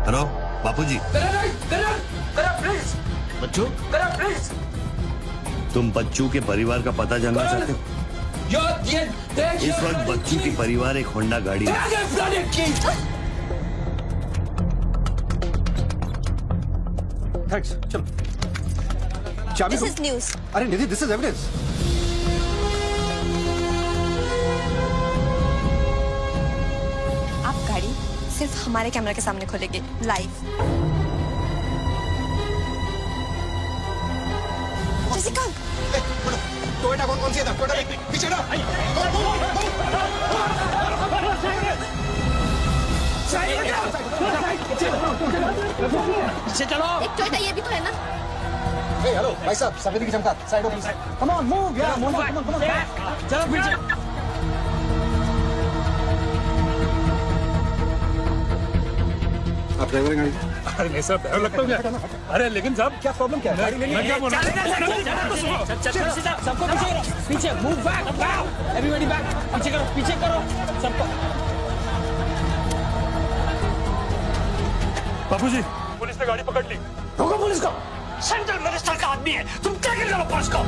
Hello Bapuji. Colonel please. बच्चू, कर्नल प्लीज। तुम बच्चू के परिवार का पता जानना चाहते हो? इस वक्त बच्चू की परिवार एक होंडा गाड़ी है। थैंक्स, चलो। चाबी दिस इज न्यूज़। अरे निधि, दिस इज एविडेंस। आप गाड़ी सिर्फ हमारे कैमरा के सामने खोलेंगे लाइव। जैसिका, टोयोटा कौन सी है? टोयोटा पीछे ना। एक टोयोटा ये भी तो है ना? हेलो भाई साहब, सफेदी की चमका, साइड हो प्लीज। कम ऑन मूव यार, कम ऑन। चलो पीछे। आप ड्राइवर गाड़ी? अरे नहीं साहब, डर लगता हूँ क्या? अरे लेकिन साहब क्या प्रॉब्लम क्या है? मैं क्या बोल रहा सबको पीछे मूव बैक, एवरीबॉडी बैक, पीछे करो सबको। बापूजी, पुलिस ने गाड़ी पकड़ ली। रोको पुलिस को, सेंट्रल मिनिस्टर का आदमी है, तुम क्या कर रहे हो पुलिस को?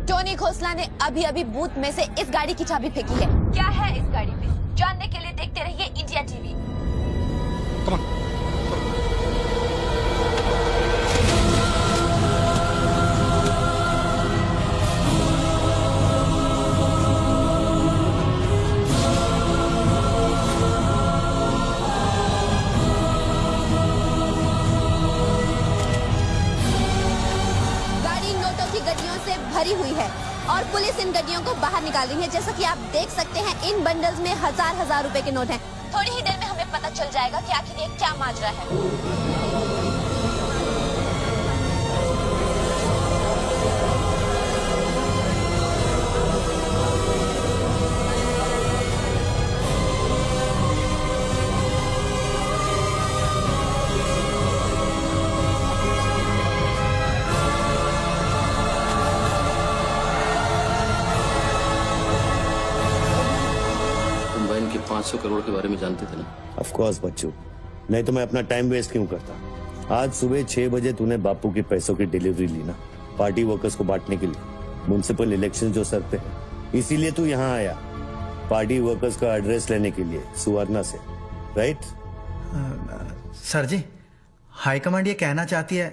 टोनी खोसला ने अभी अभी बूथ में से इस गाड़ी की चाबी फेंकी है। क्या है इस गाड़ी में, जानने के लिए देखते रहिए इंडिया टीवी। गाड़ी नोटों की गड्डियों से भरी हुई है और पुलिस इन गड्डियों को बाहर निकाल रही है। जैसा कि आप देख सकते हैं, इन बंडल्स में हजार रुपए के नोट हैं। थोड़ी ही देर में हमें पता चल जाएगा कि आखिर ये क्या माजरा है। तुम बहन के 500 करोड़ के बारे में जानते थे ना? ऑफ कोर्स बच्चू, नहीं तो मैं अपना टाइम वेस्ट क्यों करता। आज सुबह 6 बजे तूने बापू के पैसों की डिलीवरी ली ना, पार्टी वर्कर्स को बांटने के लिए। म्युनिसिपल इलेक्शन जो सर पे है, इसीलिए तू यहाँ आया, पार्टी वर्कर्स का एड्रेस लेने के लिए सुवर्णा से, राइट? सर जी, हाईकमांड ये कहना चाहती है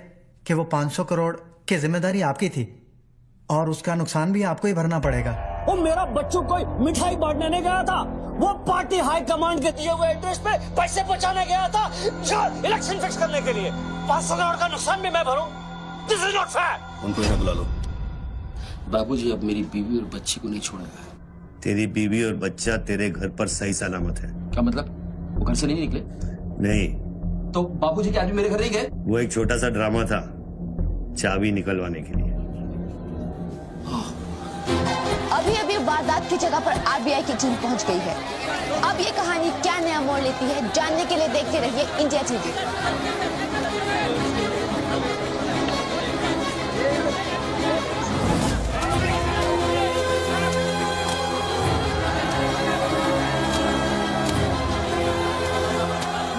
कि वो 500 करोड़ की जिम्मेदारी आपकी थी और उसका नुकसान भी आपको ही भरना पड़ेगा। वो मेरा बच्चों को मिठाई बांटने नहीं गया था, वो पार्टी हाई कमांड के दिए हुए एड्रेस पे पैसे पहुंचाने गया था जो इलेक्शन फिक्स करने के लिए। 500 करोड़ का नुकसान भी मैं भरूं? This is not fair. उनको यहाँ बुला लो। बाबूजी अब मेरी बीवी और बच्ची को नहीं छोड़ेगा। तेरी बीवी और बच्चा तेरे घर पर सही सलामत है। क्या मतलब? वो घर से नहीं निकले? नहीं। तो बाबूजी के आदमी मेरे घर नहीं गए? वो एक छोटा सा ड्रामा था, चाबी निकलवाने के लिए। अभी अभी वारदात की जगह पर आरबीआई की टीम पहुंच गई है। अब ये कहानी क्या नया मोड़ लेती है, जानने के लिए देखते रहिए इंडिया टीवी।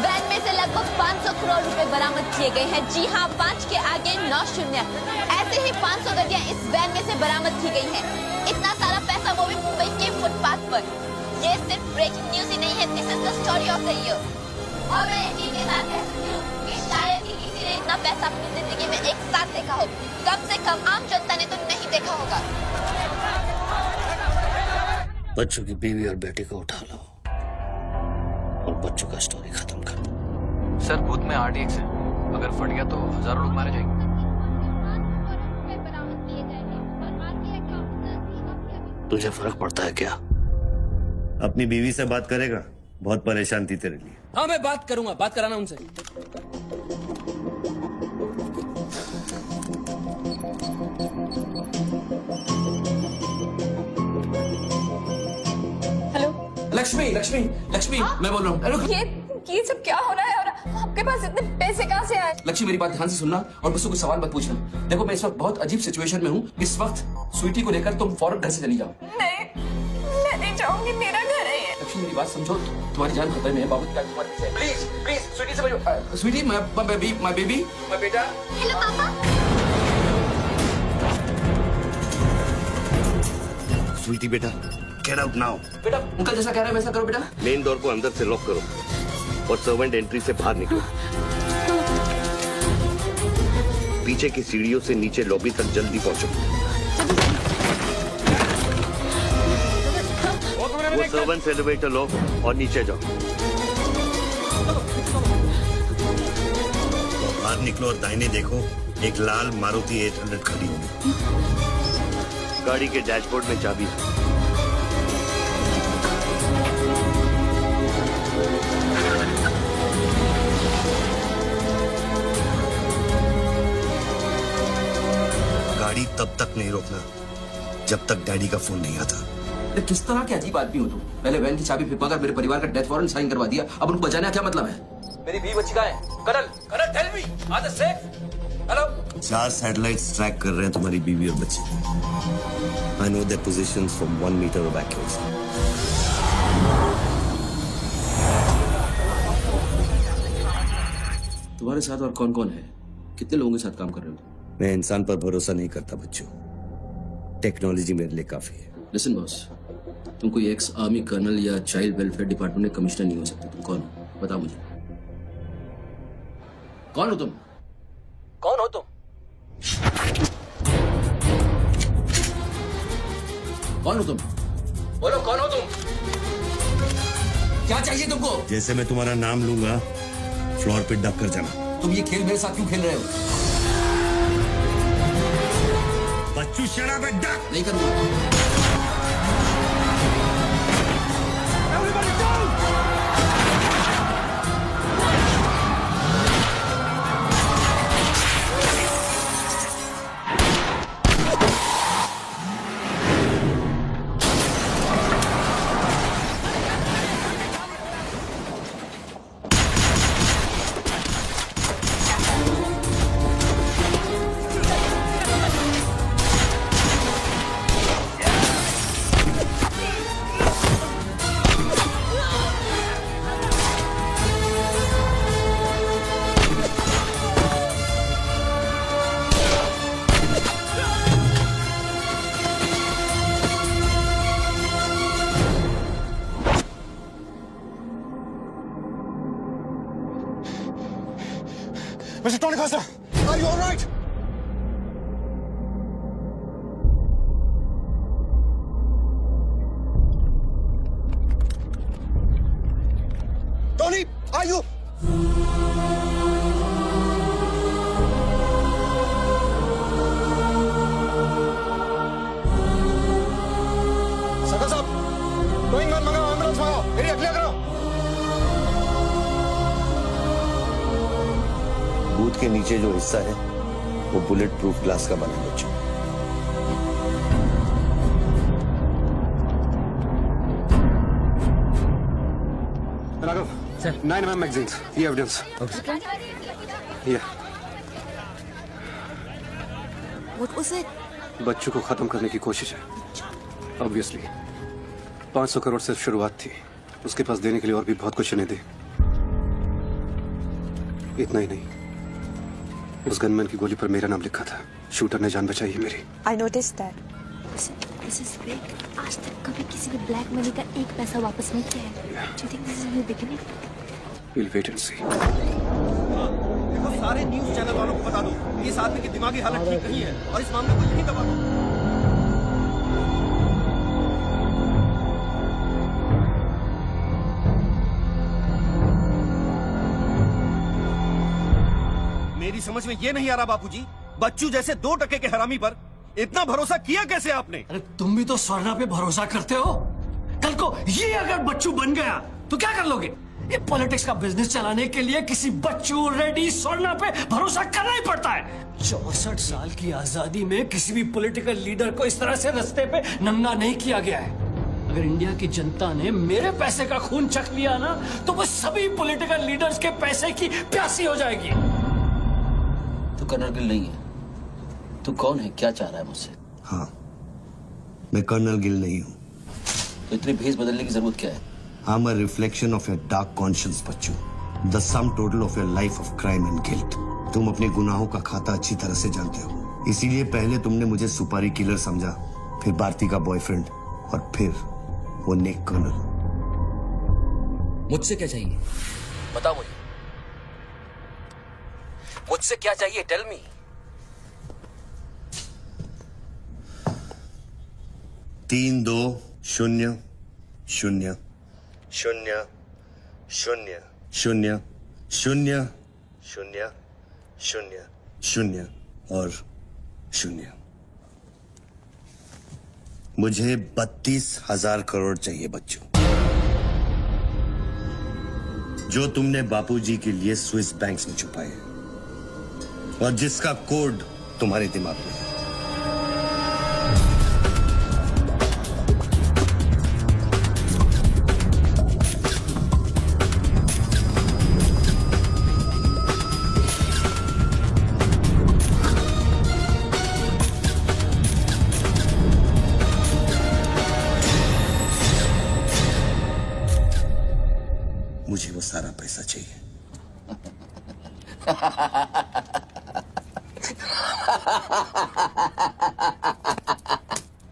वैन में से लगभग 500 करोड़ रुपए बरामद किए गए हैं। जी हाँ, 5 के आगे 9 शून्य। ऐसे ही 500 गड्डियां इस वैन में से बरामद की गई हैं। इतना सारा पैसा वो भी मुंबई के फुटपाथ पर। ये सिर्फ ब्रेकिंग न्यूज ही नहीं है, this is the story of the year. और मैं इसी के साथ कह सकती हूँ कि शायद ही किसी ने इतना पैसा अपनी जिंदगी में एक साथ देखा हो। कम से कम आम जनता ने तो नहीं देखा होगा। बच्चों की बीवी और बेटी को उठा लो और बच्चों का स्टोरी खत्म कर दो। सर बूथ में RDX है, अगर फट गया तो हजारों लोग मारे जाएंगे। तुझे फर्क पड़ता है क्या? अपनी बीवी से बात करेगा? बहुत परेशान थी तेरे लिए। हाँ मैं बात करूंगा, बात कराना उनसे। हेलो लक्ष्मी, मैं बोल रहा हूँ। ये सब क्या हो रहा है और आपके पास इतने पैसे कहाँ से आए? लक्ष्मी मेरी बात ध्यान से सुनना और मुझसे कुछ सवाल मत पूछना। देखो मैं इस वक्त बहुत अजीब सिचुएशन में हूँ। इस वक्त स्वीटी को लेकर तुम फौरन घर से चली जाओ। नहीं, मैं नहीं जाऊंगी, मेरा घर है ये। लक्ष्मी मेरी बात समझो, तुम्हारी जान खतरे में है। बाबू क्या तुम्हारे पीछे? प्लीज स्वीटी समझो। स्वीटी माय बेबी माय बेटा। हेलो पापा। स्वीटी बेटा, गेट आउट नाउ। बेटा उनका जैसा कह रहा है वैसा करो बेटा। मेन डोर को अंदर से लॉक करो और सर्वेंट एंट्री से बाहर निकलो। पीछे की सीढ़ियों से नीचे लॉबी तक जल्दी पहुंचो। वो सर्वेंट एलिवेटर लो और नीचे जाओ। बाहर निकलो और दाहिने देखो, एक लाल मारुति 800 खड़ी होगी। गाड़ी के डैशबोर्ड में चाबी है। गाड़ी तब तक नहीं रोकना जब तक डैडी का फोन नहीं आता। अरे किस तरह के अजीब आदमी हो तुम? पहले वैन की चाबी फिपा कर मेरे परिवार का डेथ वारंट साइन करवा दिया, अब उनको बचाने का क्या मतलब है? मेरी बीवी बच्ची कहाँ है? Colonel tell me, are they safe? Hello? 4 satellites track कर रहे हैं तुम्हारी बीवी और बच्ची। I know their positions from 1 metre of accuracy. तुम्हारे साथ और कौन कौन है? कितने लोगों के साथ काम कर रहे हो? मैं इंसान पर भरोसा नहीं करता बच्चों, टेक्नोलॉजी मेरे लिए काफी है। लिसन बॉस, तुम कोई एक्स आर्मी कर्नल या चाइल्ड वेलफेयर डिपार्टमेंट में कमिश्नर नहीं हो सकते। तुम कौन हो? बताओ मुझे, कौन हो तुम? कौन हो तुम? कौन हो तुम? बोलो, कौन हो तुम? क्या चाहिए तुमको? जैसे मैं तुम्हारा नाम लूंगा फ्लोर पे डक कर जाना। तुम ये खेल मेरे साथ क्यों खेल रहे हो? बच्चू शराब है, डक नहीं करूंगा। Mr. Tony Costa, are you all right? Tony, are you? सरदार साहब, गोइंग ऑन मंगाओ, एम्बुलेंस मंगाओ, एरिया क्लियर करो। बूथ के नीचे जो हिस्सा है वो बुलेट प्रूफ ग्लास का बना है बच्चों। राघव, 9mm मैगजीन्स, ये एविडेंस। What was it? बच्चों को खत्म करने की कोशिश है। ऑब्वियसली 500 करोड़ सिर्फ शुरुआत थी, उसके पास देने के लिए और भी बहुत कुछ उन्हें दे। इतना ही नहीं, उस गनमैन की गोली पर मेरा नाम लिखा था। शूटर ने जान बचाई है मेरी। I noticed that. This is big. आज तक कभी किसी ने ब्लैक मनी का 1 पैसा वापस नहीं किया है। Do you think this is a new beginning? We'll wait and see. देखो, सारे न्यूज़ चैनल वालों को बता दो, इस आदमी की दिमागी हालत ठीक नहीं है और इस मामले को यहीं दबा दो। मेरी समझ में ये नहीं आ रहा बापूजी, बच्चू जैसे 2 टके के हरामी पर इतना भरोसा किया कैसे आपने? अरे तुम भी तो स्वर्णा पे भरोसा करते हो। कल को ये अगर बच्चू बन गया तो क्या कर लोगे? ये पॉलिटिक्स का बिजनेस चलाने के लिए किसी बच्चू, रेड्डी, स्वर्णा पे भरोसा करना ही पड़ता है। 64 साल की आजादी में किसी भी पॉलिटिकल लीडर को इस तरह से रास्ते पे नंगा नहीं किया गया है। अगर इंडिया की जनता ने मेरे पैसे का खून चख लिया ना, तो वो सभी पॉलिटिकल लीडर्स के पैसे की प्यासी हो जाएगी। तू कर्नल गिल नहीं है। तू कौन है? क्या चाह रहा है मुझसे? हाँ, मैं कर्नल गिल नहीं हूँ। तो इतनी भेस बदलने की जरूरत क्या है? I'm a reflection of your dark conscience, Bachchu. The sum total of your life of crime and guilt। तुम अपने गुनाहों का खाता अच्छी तरह से जानते हो, इसीलिए पहले तुमने मुझे सुपारी किलर समझा, फिर भारती का बॉयफ्रेंड और फिर वो नेक कर्नल। मुझसे क्या चाहिए? बताओ मुझे, मुझसे क्या चाहिए? Tell me. तीन 2 0 0 0 0 0 0 0 0 0 और 0। मुझे 32,000 करोड़ चाहिए बच्चों, जो तुमने बापूजी के लिए स्विस बैंक्स में छुपाए और जिसका कोड तुम्हारे दिमाग में है। सारा पैसा चाहिए।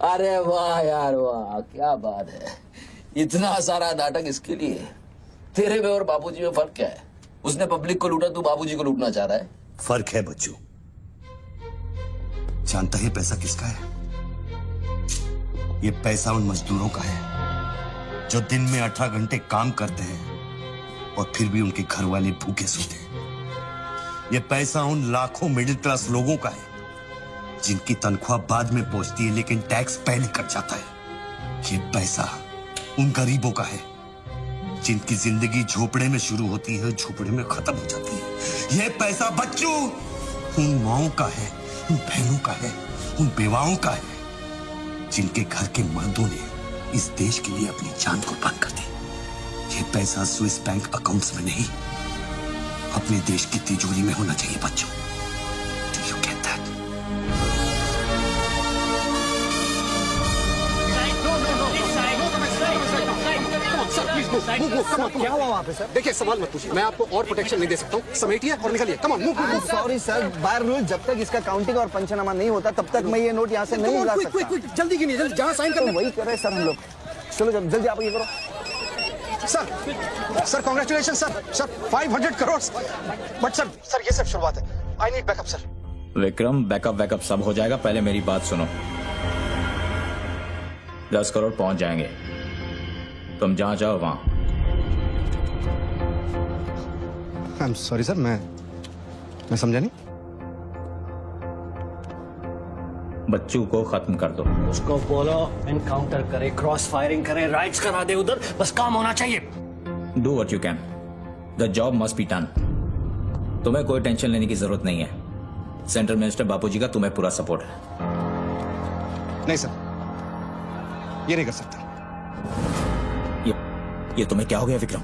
अरे वाह यार वाह, क्या बात है। इतना सारा नाटक इसके लिए? तेरे में और बाबूजी में फर्क क्या है? उसने पब्लिक को लूटा, तू बाबूजी को लूटना चाह रहा है। फर्क है बच्चू। जानता है पैसा किसका है? ये पैसा उन मजदूरों का है जो दिन में 18 घंटे काम करते हैं और फिर भी उनके घर वाले भूखे सोते हैं। ये पैसा उन लाखों मिडिल क्लास लोगों का है जिनकी तनख्वाह बाद में पहुंचती है लेकिन टैक्स पहले कट जाता है। ये पैसा उन गरीबों का है जिनकी जिंदगी झोपड़े में शुरू होती है, झोपड़े में खत्म हो जाती है। ये पैसा बच्चू उन माओं का है, उन बहनों का है, उन बेवाओं का है जिनके घर के मर्दों ने इस देश के लिए अपनी जान कुर्बान कर दी। ये पैसा स्विस बैंक अकाउंट्स में नहीं, अपने देश की तिजोरी में होना चाहिए बच्चों। Do you get that? क्या हुआ वहाँ पे सर? देखिए सवाल मत पूछिए, मैं आपको और प्रोटेक्शन नहीं दे सकता हूँ। समेटिए और निकलिए। Come on move. Sorry sir, bar rule, जब तक इसका काउंटिंग और पंचनामा नहीं होता तब तक मैं ये नोट यहाँ से नहीं उड़ा सकता। जल्दी गिनिए, जल्दी, जहाँ साइन कर वही कर रहे सर हम लोग। चलो जल्दी आप ये करो। Sir congratulation sir 500 crore. But sir ये सब शुरुआत है। I need backup sir. Vikram, backup सब हो जाएगा, पहले मेरी बात सुनो। 10 करोड़ पहुंच जाएंगे, तुम जहां जाओ वहां। आई एम सॉरी सर, मैं समझा नहीं। बच्चू को खत्म कर दो। उसको बोलो एनकाउंटर करे, क्रॉस फायरिंग करे, राइट्स करा दे उधर, बस काम होना चाहिए। Do what you can, the job must be done. तुम्हें कोई टेंशन लेने की जरूरत नहीं है। सेंट्रल मिनिस्टर बापूजी का तुम्हें पूरा सपोर्ट है। नहीं सर, ये नहीं कर सकता। ये तुम्हें क्या हो गया विक्रम?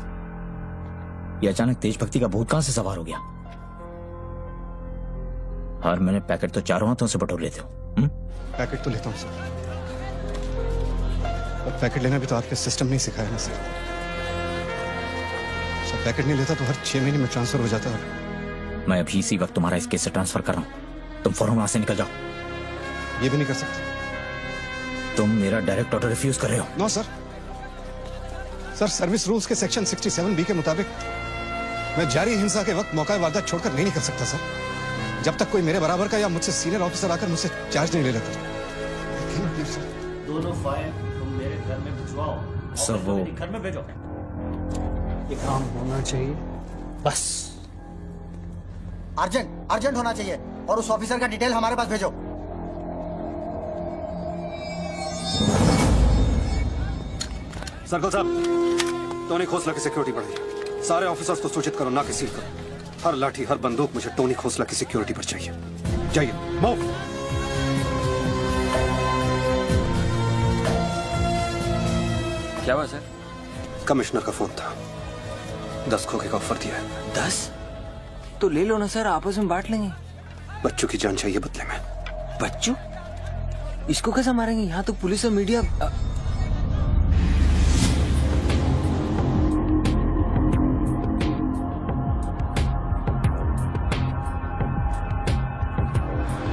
ये अचानक देशभक्ति का भूत कहां से सवार हो गया? हर महीने पैकेट तो चारों हाथों से बटोर लेते हो। पैकेट तो लेता हूं सर, और पैकेट लेना भी तो आपके सिस्टम ने सिखाया ना सर। पैकेट नहीं लेता तो हर 6 महीने में ट्रांसफर हो जाता है। मैं अभी इसी वक्त तुम्हारा इस केस से ट्रांसफर कर रहा हूं, तुम फौरन वहां से निकल जाओ। ये भी नहीं कर सकते। तुम मेरा डायरेक्ट ऑर्डर रिफ्यूज कर रहे हो। नो सर, सर्विस रूल्स के सेक्शन 67B के मुताबिक मैं जारी हिंसा के वक्त मौका वारदात छोड़कर नहीं निकल सकता सर, जब तक कोई मेरे बराबर का या मुझसे सीनियर ऑफिसर आकर मुझसे चार्ज नहीं ले लेता। दोनों फाइल तुम मेरे घर में भिजवाओ। सर वो घर में भेजो। ये काम होना चाहिए बस। अर्जेंट होना चाहिए, और उस ऑफिसर का डिटेल हमारे पास भेजो। सर्कल साहब, टोनी खोसला की सिक्योरिटी बढ़ाइए। सारे ऑफिसर्स को सूचित करो, ना कि सील करो। हर लाठी, हर बंदूक मुझे टोनी खोसला की सिक्योरिटी पर चाहिए। जाइए, मूव। क्या हुआ सर? कमिश्नर का फोन था, 10 खोखे का ऑफर दिया है। 10? तो ले लो ना सर, आपस में बांट लेंगे। बच्चों की जान चाहिए बदले में। बच्चू? इसको कैसे मारेंगे? यहाँ तो पुलिस और मीडिया।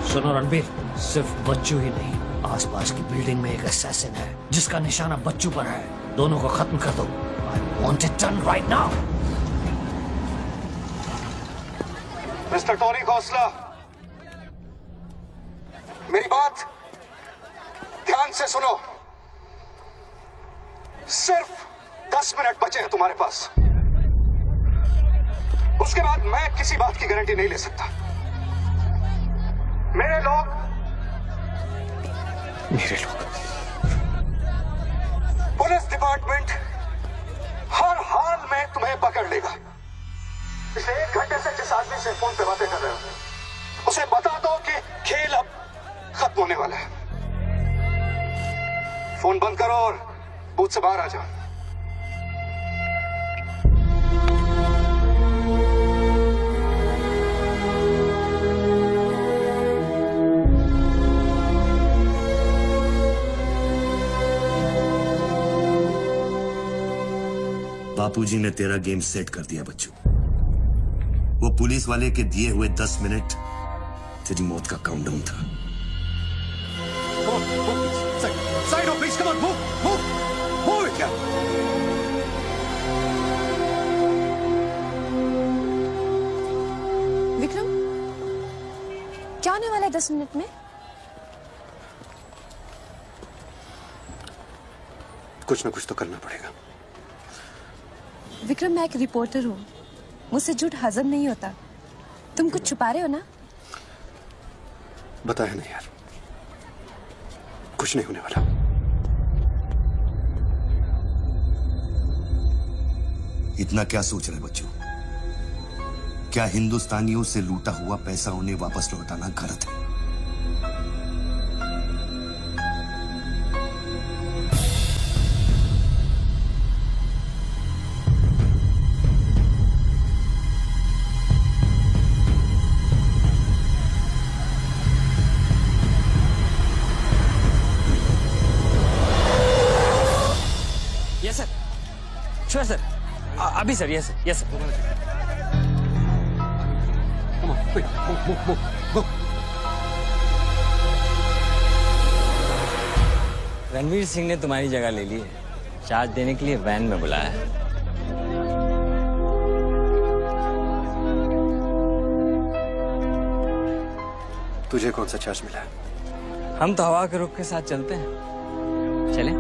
सुनो रणबीर, सिर्फ बच्चू ही नहीं, आसपास की बिल्डिंग में एक असैसिन है जिसका निशाना बच्चू पर है। दोनों को खत्म कर दो। I want it done right now. Mister Tony Khosla, मेरी बात ध्यान से सुनो। सिर्फ 10 मिनट बचे हैं तुम्हारे पास। उसके बाद मैं किसी बात की गारंटी नहीं ले सकता। मेरे लोग पुलिस डिपार्टमेंट हर हाल में तुम्हें पकड़ लेगा। पिछले 1 घंटे से जिस आदमी से फोन पे बातें कर रहे हो, उसे बता दो कि खेल अब खत्म होने वाला है। फोन बंद करो और बूथ से बाहर आ जाओ। बापूजी ने तेरा गेम सेट कर दिया बच्चू। वो पुलिस वाले के दिए हुए 10 मिनट तेरी मौत का काउंटडाउन था। Side off, please. Come on, move. Move it, yeah. Vikram, क्या होने वाला है 10 मिनट में? कुछ ना कुछ तो करना पड़ेगा। विक्रम, मैं एक रिपोर्टर हूँ, मुझसे झूठ हजम नहीं होता। तुम कुछ छुपा रहे हो ना? बताया नहीं यार, कुछ नहीं होने वाला। इतना क्या सोच रहे बच्चों? क्या हिंदुस्तानियों से लूटा हुआ पैसा उन्हें वापस लौटाना गलत है? यस सर, श्योर सर, अभी sir, yes sir, yes sir. Ranveer Singh ने तुम्हारी जगह ले ली है, चार्ज देने के लिए वैन में बुलाया है। तुझे कौन सा चार्ज मिला है? हम तो हवा के रुख के साथ चलते हैं, चलें?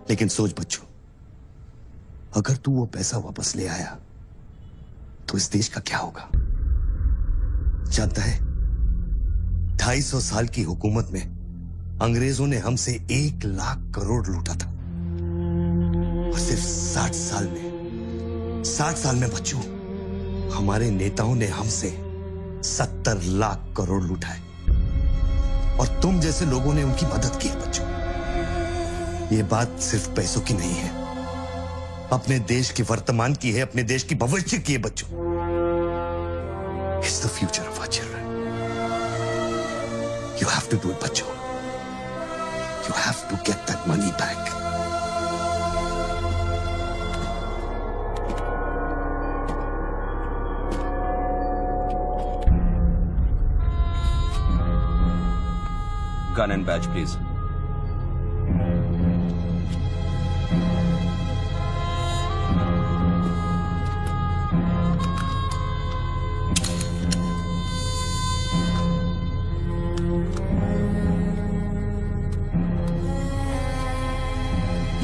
लेकिन सोच बच्चों, अगर तू वो पैसा वापस ले आया तो इस देश का क्या होगा? जानता है, 250 साल की हुकूमत में अंग्रेजों ने हमसे 1 लाख करोड़ लूटा था, और सिर्फ 60 साल में बच्चों, हमारे नेताओं ने हमसे 70 लाख करोड़ लूटा है, और तुम जैसे लोगों ने उनकी मदद की है बच्चों। ये बात सिर्फ पैसों की नहीं है, अपने देश के वर्तमान की है, अपने देश की भविष्य की है बच्चों। It's the future of our children. You have to do it बच्चों। You have to get that money back. Gun and badge, please.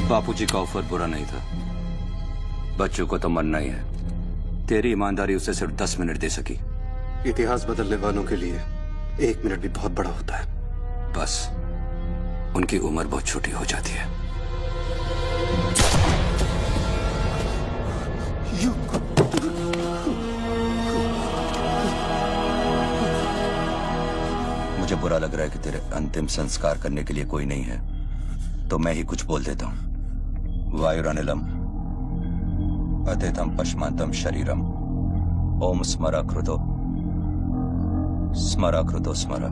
बापूजी का ऑफर बुरा नहीं था, बच्चों को तो मरना ही है। तेरी ईमानदारी उसे सिर्फ 10 मिनट दे सकी। इतिहास बदलने वालों के लिए 1 मिनट भी बहुत बड़ा होता है। बस उनकी उम्र बहुत छोटी हो जाती है। मुझे बुरा लग रहा है कि तेरे अंतिम संस्कार करने के लिए कोई नहीं है, तो मैं ही कुछ बोल देता हूं। वायुरनिलम अतिथम पश्मांतम शरीरम ओम स्मरा कृतो स्मरा।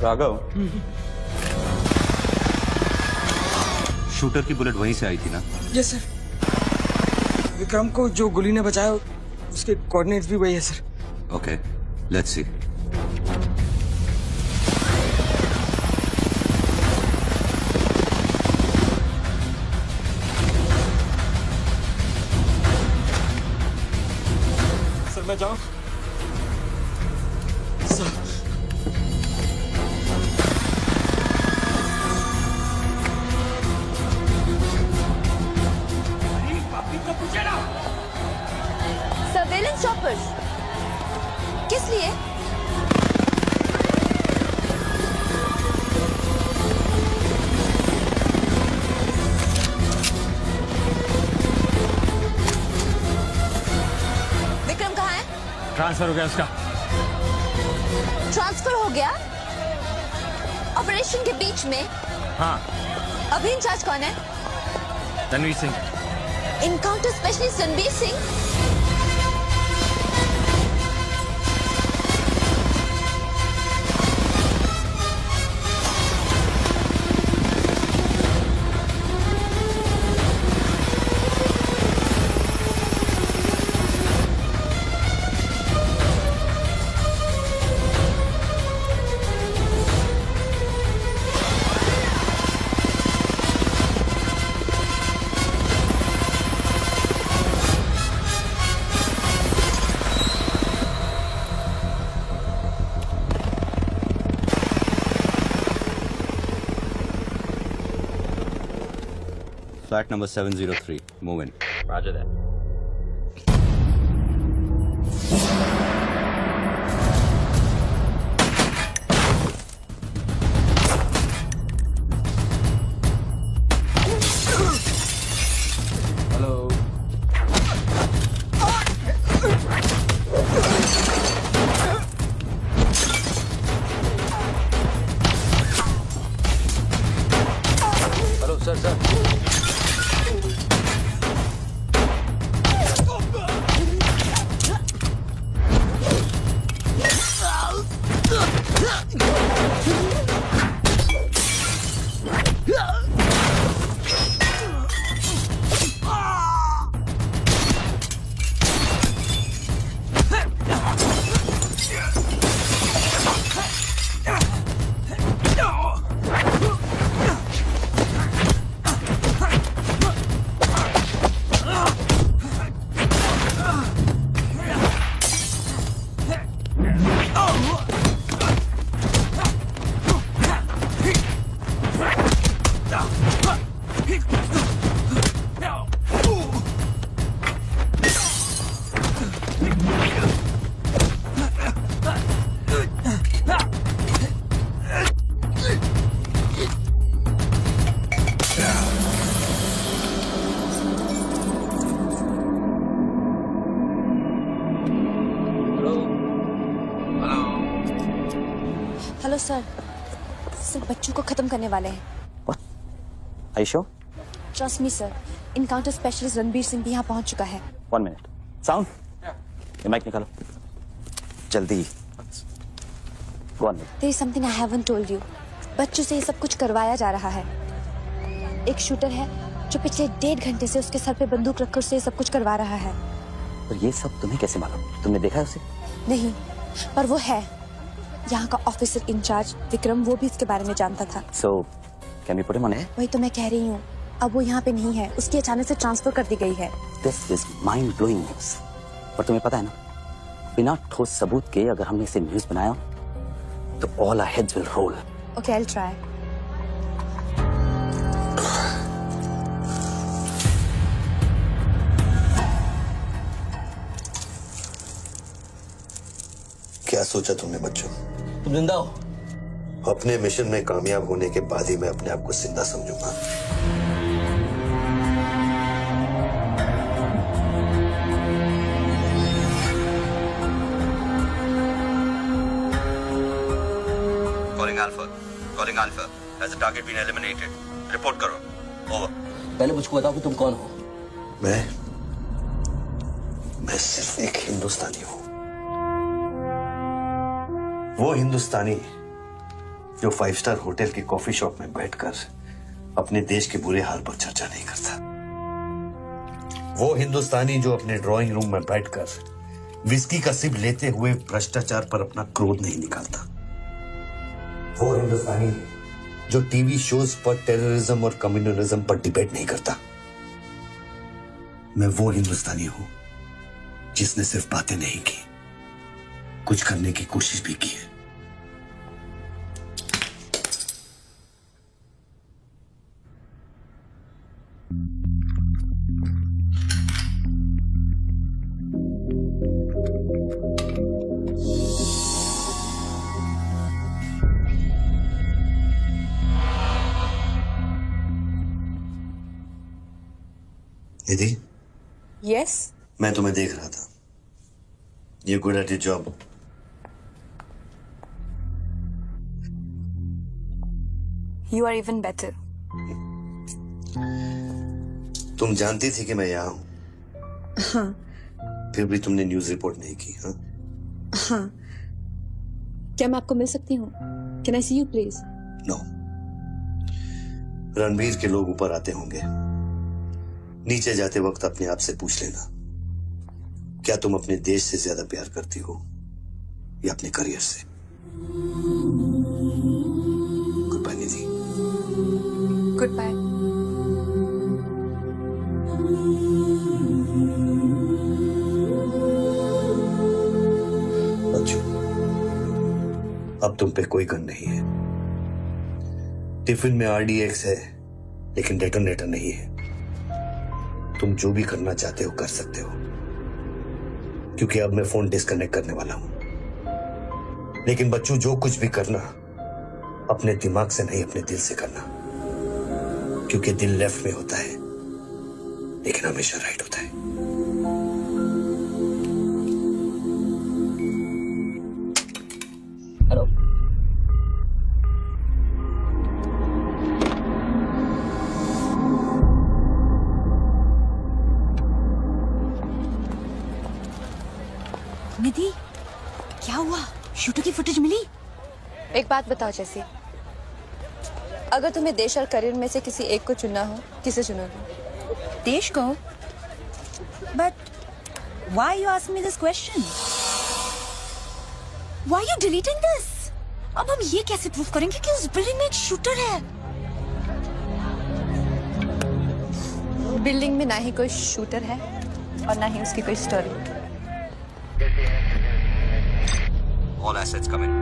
राघव, शूटर की बुलेट वहीं से आई थी ना? यस सर, विक्रम को जो गोली ने बचाया उसके कोऑर्डिनेट्स भी वही है sir. Okay, let's see. Sir मैं जाऊं? Sir choppers. किस लिए? विक्रम कहाँ है? ट्रांसफर हो गया उसका। ट्रांसफर हो गया? ऑपरेशन के बीच में? हाँ। अभी इंचार्ज कौन है? Ranveer Singh. Encounter specialist Ranbir Singh? Flat number 703. Move in. Roger that. Hello. Hello sir sir. Hello sir. Sir बच्चों को खत्म करने वाले हैं। Are you sure? Trust me sir. Encounter specialist Ranbir Singh भी यहाँ पहुँच चुका है। 1 minute. Sound? ये माइक निकालो। जल्दी। Go on. There is something I haven't told you. बच्चों से ये सब कुछ करवाया जा रहा है। एक शूटर है जो पिछले 1.5 घंटे से उसके सर पे बंदूक रखकर उससे ये सब कुछ करवा रहा है। और ये सब तुम्हें कैसे मालूम? तुमने देखा है उसे? नहीं, पर वो है। यहाँ का ऑफिसर इंचार्ज विक्रम वो भी इसके बारे में जानता था। So, can we put him on air? वही तो मैं कह रही हूँ। अब वो यहाँ पे नहीं है, उसकी अचानक से ट्रांसफर कर दी गई है। This is mind-blowing news. पर तुम्हें पता है ना, बिना ठोस सबूत के अगर हमने इसे न्यूज बनाया तो all our heads will roll. Okay, I'll try. क्या सोचा तुमने बच्चों? तुम जिंदा हो? अपने मिशन में कामयाब होने के बाद ही मैं अपने आप को जिंदा समझूंगा। Calling Alpha. Calling Alpha. Has the target been eliminated? Report करो. Over. पहले मुझको बताओ कि तुम कौन हो? मैं सिर्फ एक हिंदुस्तानी हूं। वो हिंदुस्तानी जो 5 स्टार होटल की कॉफी शॉप में बैठकर अपने देश के बुरे हाल पर चर्चा नहीं करता। वो हिंदुस्तानी जो अपने ड्राइंग रूम में बैठकर विस्की का सिप लेते हुए भ्रष्टाचार पर अपना क्रोध नहीं निकालता। वो हिंदुस्तानी जो टीवी शोज पर टेररिज्म और कम्युनलिज्म पर डिबेट नहीं करता। मैं वो हिंदुस्तानी हूं जिसने सिर्फ बातें नहीं की, कुछ करने की कोशिश भी की है। दीदी यस मैं तुम्हें देख रहा था, you good at your job. You are even better. तुम जानती थी कि मैं यहाँ हूं, हाँ फिर भी तुमने न्यूज रिपोर्ट नहीं की। हाँ हाँ, क्या मैं आपको मिल सकती हूँ? Can I see you please? No, Ranbir के लोग ऊपर आते होंगे, नीचे जाते वक्त अपने आप से पूछ लेना, क्या तुम अपने देश से ज्यादा प्यार करती हो या अपने करियर से? Goodbye Nidhi. Goodbye. बच्चों, अब तुम पे कोई गन नहीं है। टिफिन में RDX है लेकिन डेटोनेटर नहीं है। तुम जो भी करना चाहते हो कर सकते हो, क्योंकि अब मैं फोन डिस्कनेक्ट करने वाला हूं। लेकिन बच्चों, जो कुछ भी करना अपने दिमाग से नहीं, अपने दिल से करना, क्योंकि दिल लेफ्ट में होता है लेकिन हमेशा राइट होता है। हेलो, निधि, क्या हुआ? शूटर की फुटेज मिली? एक बात बताओ जैसी, अगर तुम्हें देश और करियर में से किसी एक को चुनना हो, किसे चुनोगे? देश को? But why you ask me this question? Why you deleting this? अब हम ये कैसे प्रूव करेंगे कि उस बिल्डिंग में एक शूटर है? बिल्डिंग में ना ही कोई शूटर है और ना ही उसकी कोई story. All assets come in.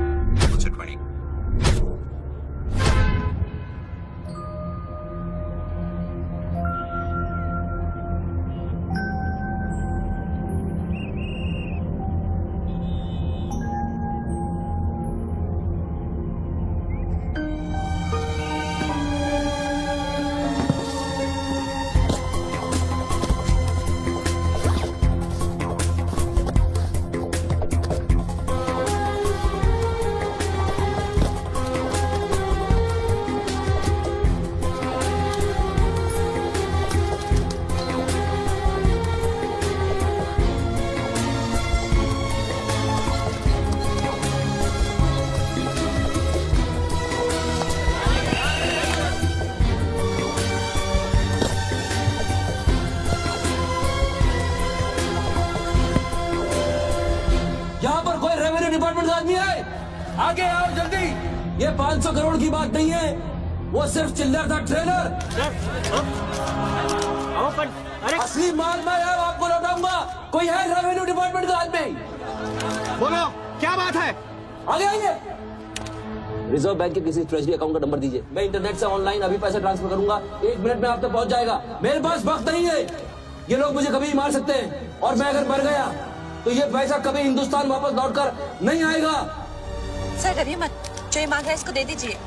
What's it 20? Department का आदमी है, आगे आओ जल्दी। ये 500 करोड़ की बात नहीं है, वो सिर्फ चिल्लर था, ट्रेलर। असली माल मैं आपको लौटाऊंगा। कोई है रेवेन्यू डिपार्टमेंट का आदमी? बोलो, क्या बात है? आगे आइए। रिजर्व बैंक के किसी ट्रेजरी अकाउंट का नंबर दीजिए, मैं इंटरनेट से ऑनलाइन अभी पैसे ट्रांसफर करूंगा, 1 मिनट में आप तक पहुंच जाएगा। मेरे पास वक्त नहीं है, ये लोग मुझे कभी मार सकते हैं, और मैं अगर मर गया तो ये पैसा कभी हिंदुस्तान वापस लौटकर नहीं आएगा। सर डरिए मत, जो ये मांग रहा है इसको दे दीजिए।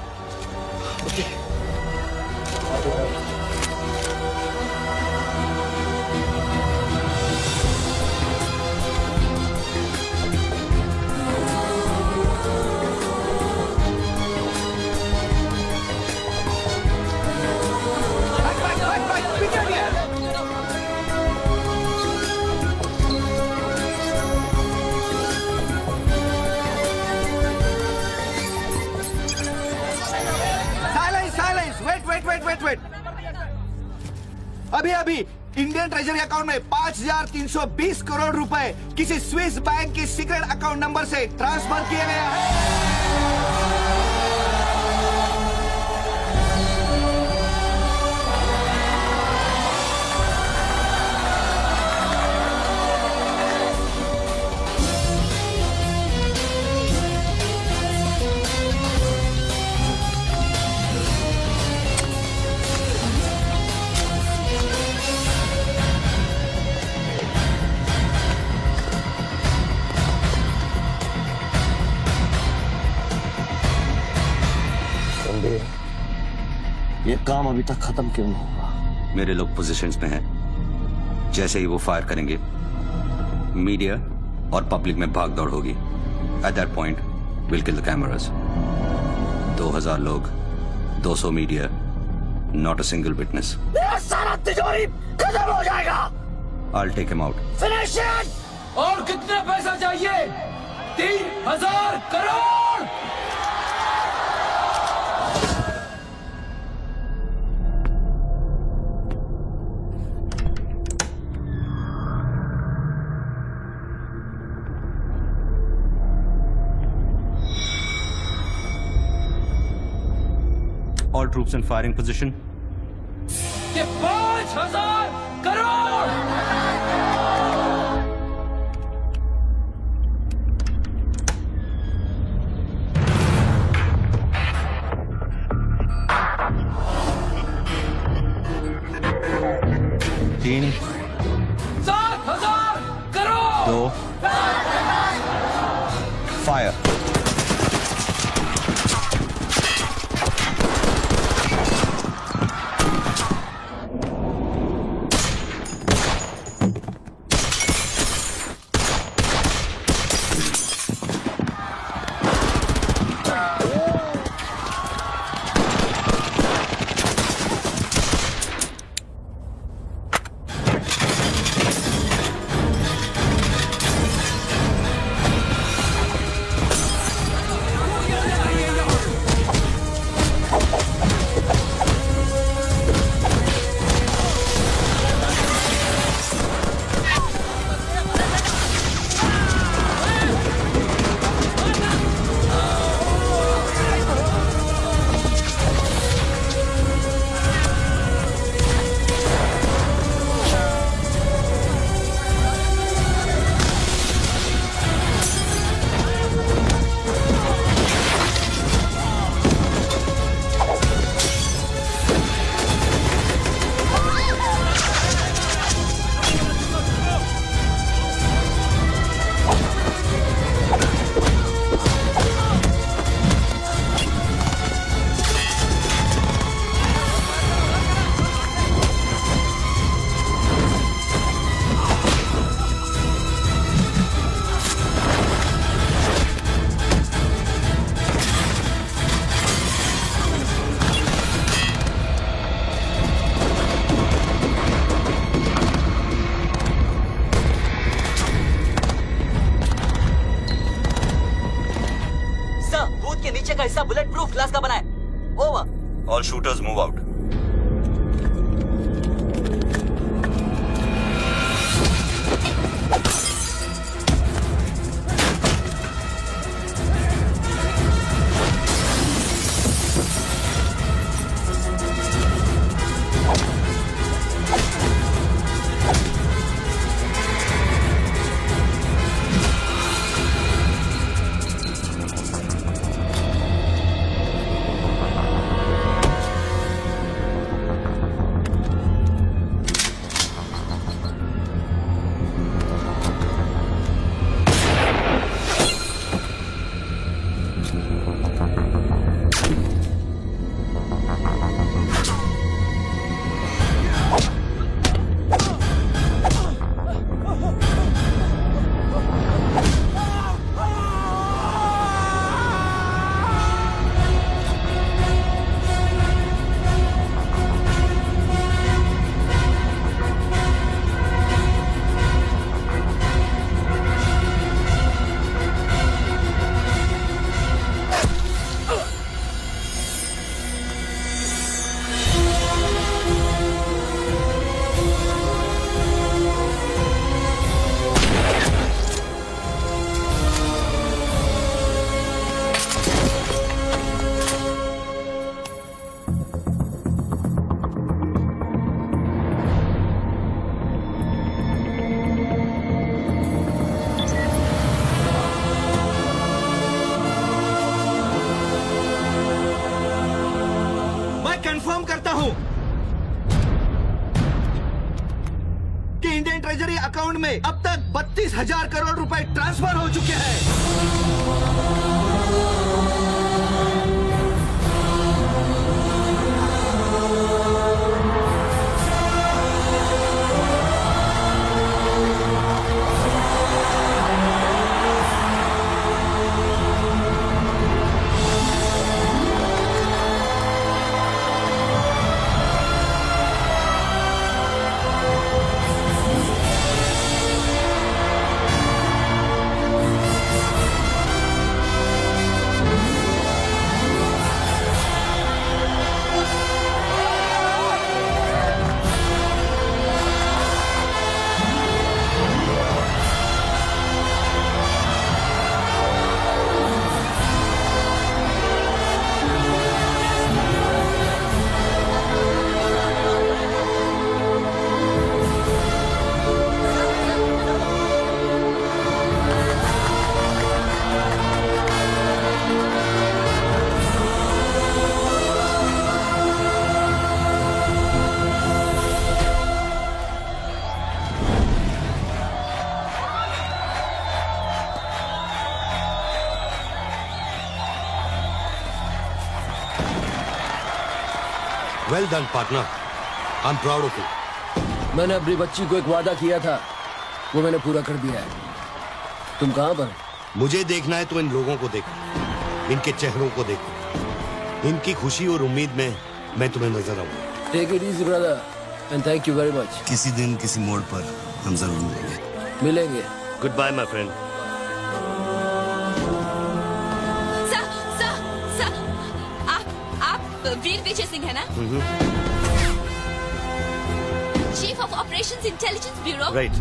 वेट, अभी अभी इंडियन ट्रेजरी अकाउंट में 5,320 करोड़ रुपए किसी स्विस बैंक के सीक्रेट अकाउंट नंबर से ट्रांसफर किए गए हैं। ये काम अभी तक खत्म क्यों नहीं हुआ? मेरे लोग पोजीशंस में हैं, जैसे ही वो फायर करेंगे मीडिया और पब्लिक में भाग दौड़ होगी। At that point will kill the cameras. 2000 लोग, 200 media, not a single witness. मेरा सारा तिजोरी खत्म हो जाएगा। I'll take him out. Finish it. और कितना पैसा चाहिए? 3000 crore. All troops in firing position. ये 5000 करोड़। तीन, 7000 करोड़। 2, फायर। हिस्सा बुलेट प्रूफ ग्लास का बना है। Over. All shooters move out. Confirm करता हूं कि इंडियन ट्रेजरी अकाउंट में अब तक 32,000 करोड़ रुपए ट्रांसफर हो चुके हैं। Well done partner, I am proud of you. मैंने अपनी बच्ची को एक वादा किया था, वो मैंने पूरा कर दिया है। तुम कहाँ पर? मुझे देखना है तो इन लोगों को देखो, इनके चेहरों को देखो, इनकी खुशी और उम्मीद में मैं तुम्हें नजर आऊंगा। Take it easy brother and thank you very much. किसी दिन किसी मोड़ पर हम जरूर मिलेंगे। Goodbye my friend. आप वीर विजय सिंह है ना? Chief of operations intelligence bureau. Right.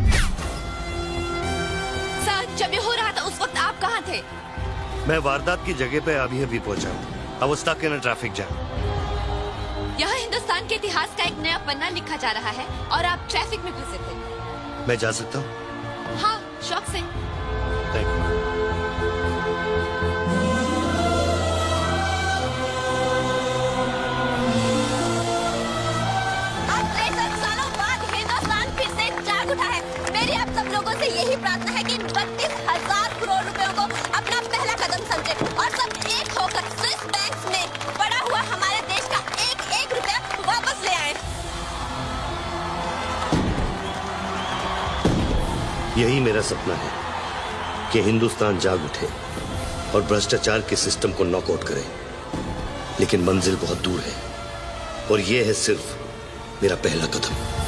Sir, जब ये हो रहा था उस वक्त आप कहाँ थे? मैं वारदात की जगह पे अभी पहुंचा हूँ। I was stuck in a traffic jam. यहाँ हिंदुस्तान के इतिहास का एक नया पन्ना लिखा जा रहा है और आप ट्रैफिक में फंसे थे। मैं जा सकता हूँ? हाँ, शौक से। Thank you. उठा है। मेरी आप सब लोगों से यही प्रार्थना है कि 32,000 करोड़ रुपयों को अपना पहला कदम समझे और सब एक होकर स्विस बैंक में पड़ा हुआ हमारे देश का एक एक रुपया वापस ले आए। यही मेरा सपना है कि हिंदुस्तान जाग उठे और भ्रष्टाचार के सिस्टम को नॉकआउट करे, लेकिन मंजिल बहुत दूर है और यह है सिर्फ मेरा पहला कदम।